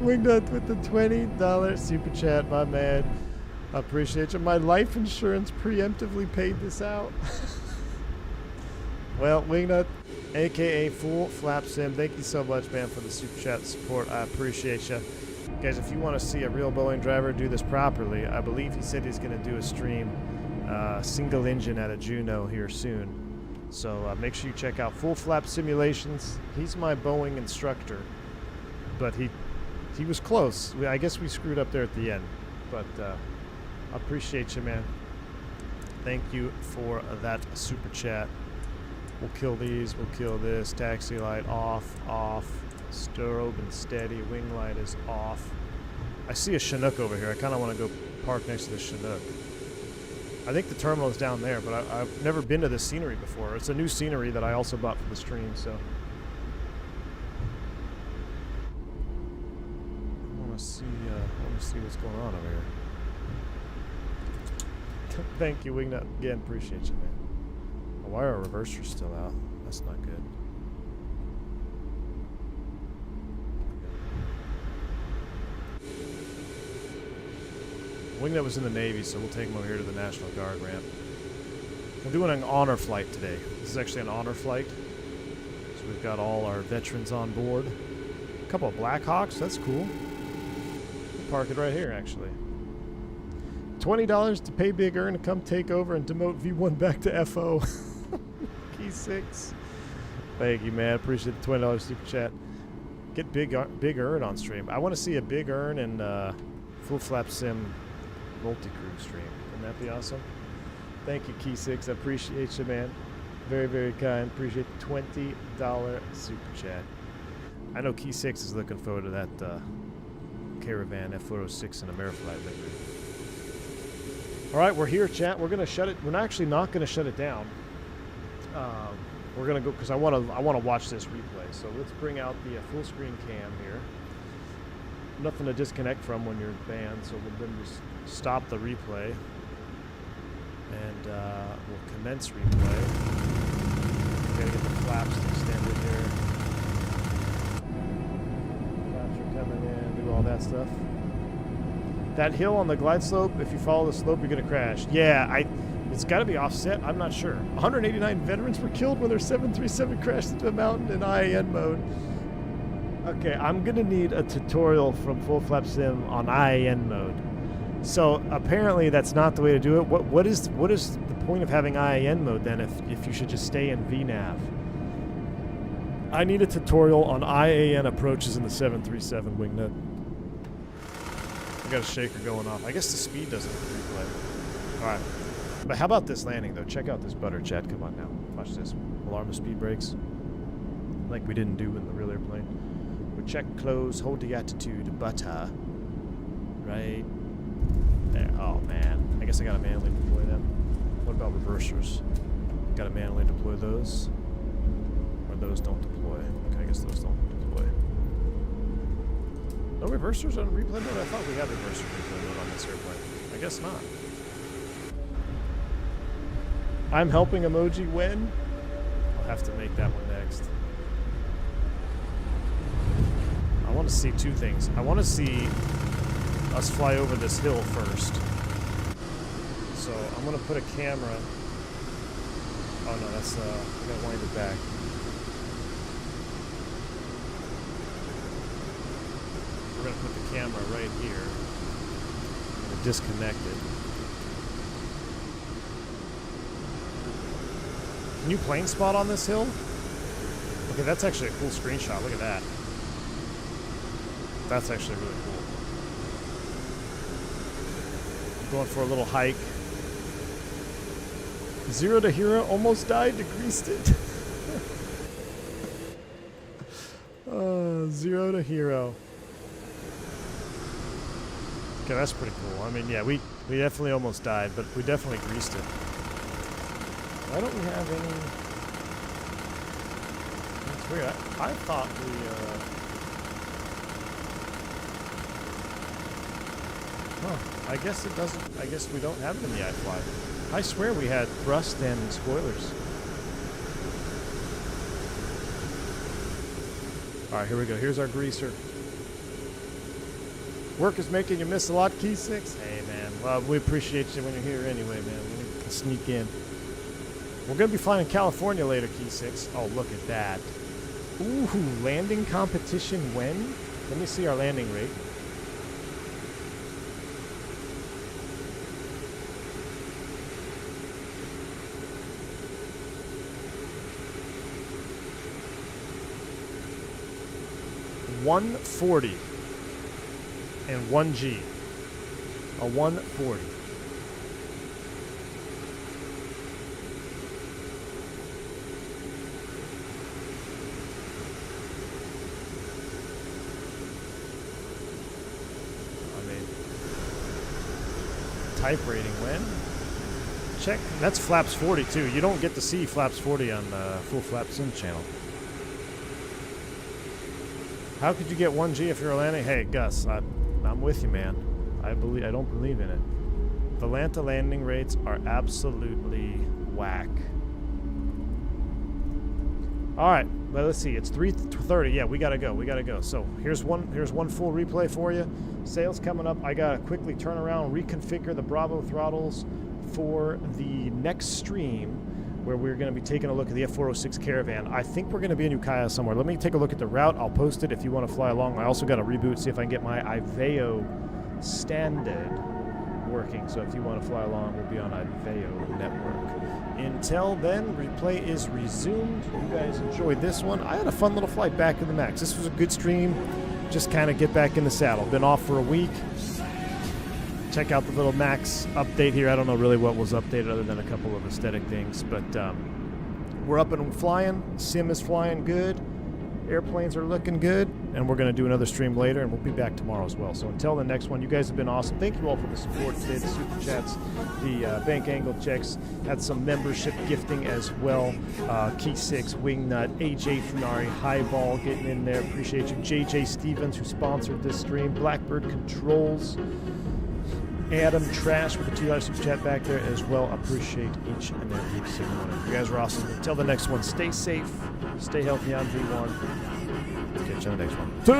Wingnut with the $20 super chat, my man. I appreciate you. My life insurance preemptively paid this out. Well, Wingnut, aka Full Flap Sim, thank you so much, man, for the super chat support. I appreciate you. Guys, if you want to see a real Boeing driver do this properly, I believe he said he's going to do a stream single engine at a Juno here soon. So make sure you check out Full Flap Simulations. He's my Boeing instructor, but he was close. I guess we screwed up there at the end, but I appreciate you, man. Thank you for that super chat. We'll kill these. We'll kill this. Taxi light off, off. Strobe and steady. Wing light is off. I see a Chinook over here. I kind of want to go park next to the Chinook. I think the terminal is down there, but I've never been to this scenery before. It's a new scenery that I also bought for the stream, so. I want to see what's going on over here. Thank you, Wingnut. Again, appreciate you, man. Why are our reversers still out? That's not good. Wingnut was in the Navy, so we'll take him over here to the National Guard ramp. I'm doing an honor flight today. This is actually an honor flight. So we've got all our veterans on board. A couple of Blackhawks, that's cool. We'll park it right here, actually. $20 to pay Big Earn to come take over and demote V1 back to FO. Key 6. Thank you, man. Appreciate the $20 super chat. Get Big Earn on stream. I want to see a Big Earn and Full Flap Sim multi-crew stream. Wouldn't that be awesome? Thank you, Key 6. I appreciate you, man. Very, very kind. Appreciate the $20 super chat. I know Key 6 is looking forward to that Caravan F406 and Ameriflight livery. All right, we're here, chat. We're gonna shut it. We're actually not gonna shut it down. We're gonna go because I want to watch this replay. So let's bring out the full screen cam here. Nothing to disconnect from when you're banned, so we'll then just stop the replay and we'll commence replay. Gotta get the flaps extended here. Flaps are coming in, do all that stuff. That hill on the glide slope, if you follow the slope, you're gonna crash. Yeah, it's got to be offset. I'm not sure. 189 veterans were killed when their 737 crashed into a mountain in IAN mode. Okay, I'm gonna need a tutorial from Full Flap Sim on IAN mode. So apparently that's not the way to do it. What is the point of having IAN mode then if you should just stay in VNAV? I need a tutorial on IAN approaches in the 737 wingnut. I got a shaker going off. I guess the speed doesn't replay. All right. But how about this landing, though? Check out this butter, chat. Come on now. Watch this. Alarm of speed brakes. Like we didn't do in the real airplane. We check, close, hold the attitude, butter. Right there. Oh, man. I guess I got to manually deploy them. What about reversers? Got to manually deploy those? Or those don't deploy? Okay, I guess those don't deploy. No reversers on replay mode? I thought we had reverser replay mode on this airplane. I guess not. I'm helping emoji when? I'll have to make that one next. I want to see two things. I want to see us fly over this hill first. So I'm going to put a camera. Oh no, that's, I got to wind it back. We're going to put the camera right here. I'm going to disconnect it. Can you plane spot on this hill? Okay, that's actually a cool screenshot. Look at that. That's actually really cool. Going for a little hike. 0 to hero, almost died, degreased it. 0 to hero. Okay, that's pretty cool. I mean, yeah, we definitely almost died, but we definitely greased it. Why don't we have any... That's weird. I thought we, Huh. I guess it doesn't... I guess we don't have it in the iFly. I swear we had thrust and spoilers. Alright, here we go. Here's our greaser. Work is making you miss a lot, Key 6. Hey, man. Well, we appreciate you when you're here anyway, man. We can sneak in. We're going to be flying in California later, Key 6. Oh, look at that. Ooh, landing competition when? Let me see our landing rate. 140 and 1G. A 140. Type rating when? Check. That's Flaps 40 too. You don't get to see Flaps 40 on the Full Flap Sim channel. How could you get 1G if you're a landing? Hey Gus, I'm with you, man. I don't believe in it. The Atlanta landing rates are absolutely whack. All right, well, let's see. It's 3:30. Yeah, we gotta go. So here's one full replay for you. Sails coming up. I gotta quickly turn around, reconfigure the Bravo throttles for the next stream, where we're going to be taking a look at the F406 Caravan. I think we're going to be in Ukiah somewhere. Let me take a look at the route. I'll post it if you want to fly along. I also got to reboot, see if I can get my Iveo standard working. So if you want to fly along, we'll be on Iveo network. Until then, replay is resumed. You guys enjoyed this one. I had a fun little flight back in the MAX. This was a good stream. Just kind of get back in the saddle. Been off for a week. Check out the little MAX update here. I don't know really what was updated other than a couple of aesthetic things, but we're up and flying. Sim is flying good. Airplanes are looking good, and we're going to do another stream later, and we'll be back tomorrow as well. So until the next one, you guys have been awesome. Thank you all for the support today, the super chats, the bank angle checks. Had some membership gifting as well. Key 6, Wingnut, AJ Funari, Highball getting in there. Appreciate you. JJ Stevens, who sponsored this stream. Blackbird Controls. Adam Trash with the $2 super chat back there as well. Appreciate each and every single one of you. You guys are awesome. Until the next one, stay safe, stay healthy on V1. Catch you on the next one. 2.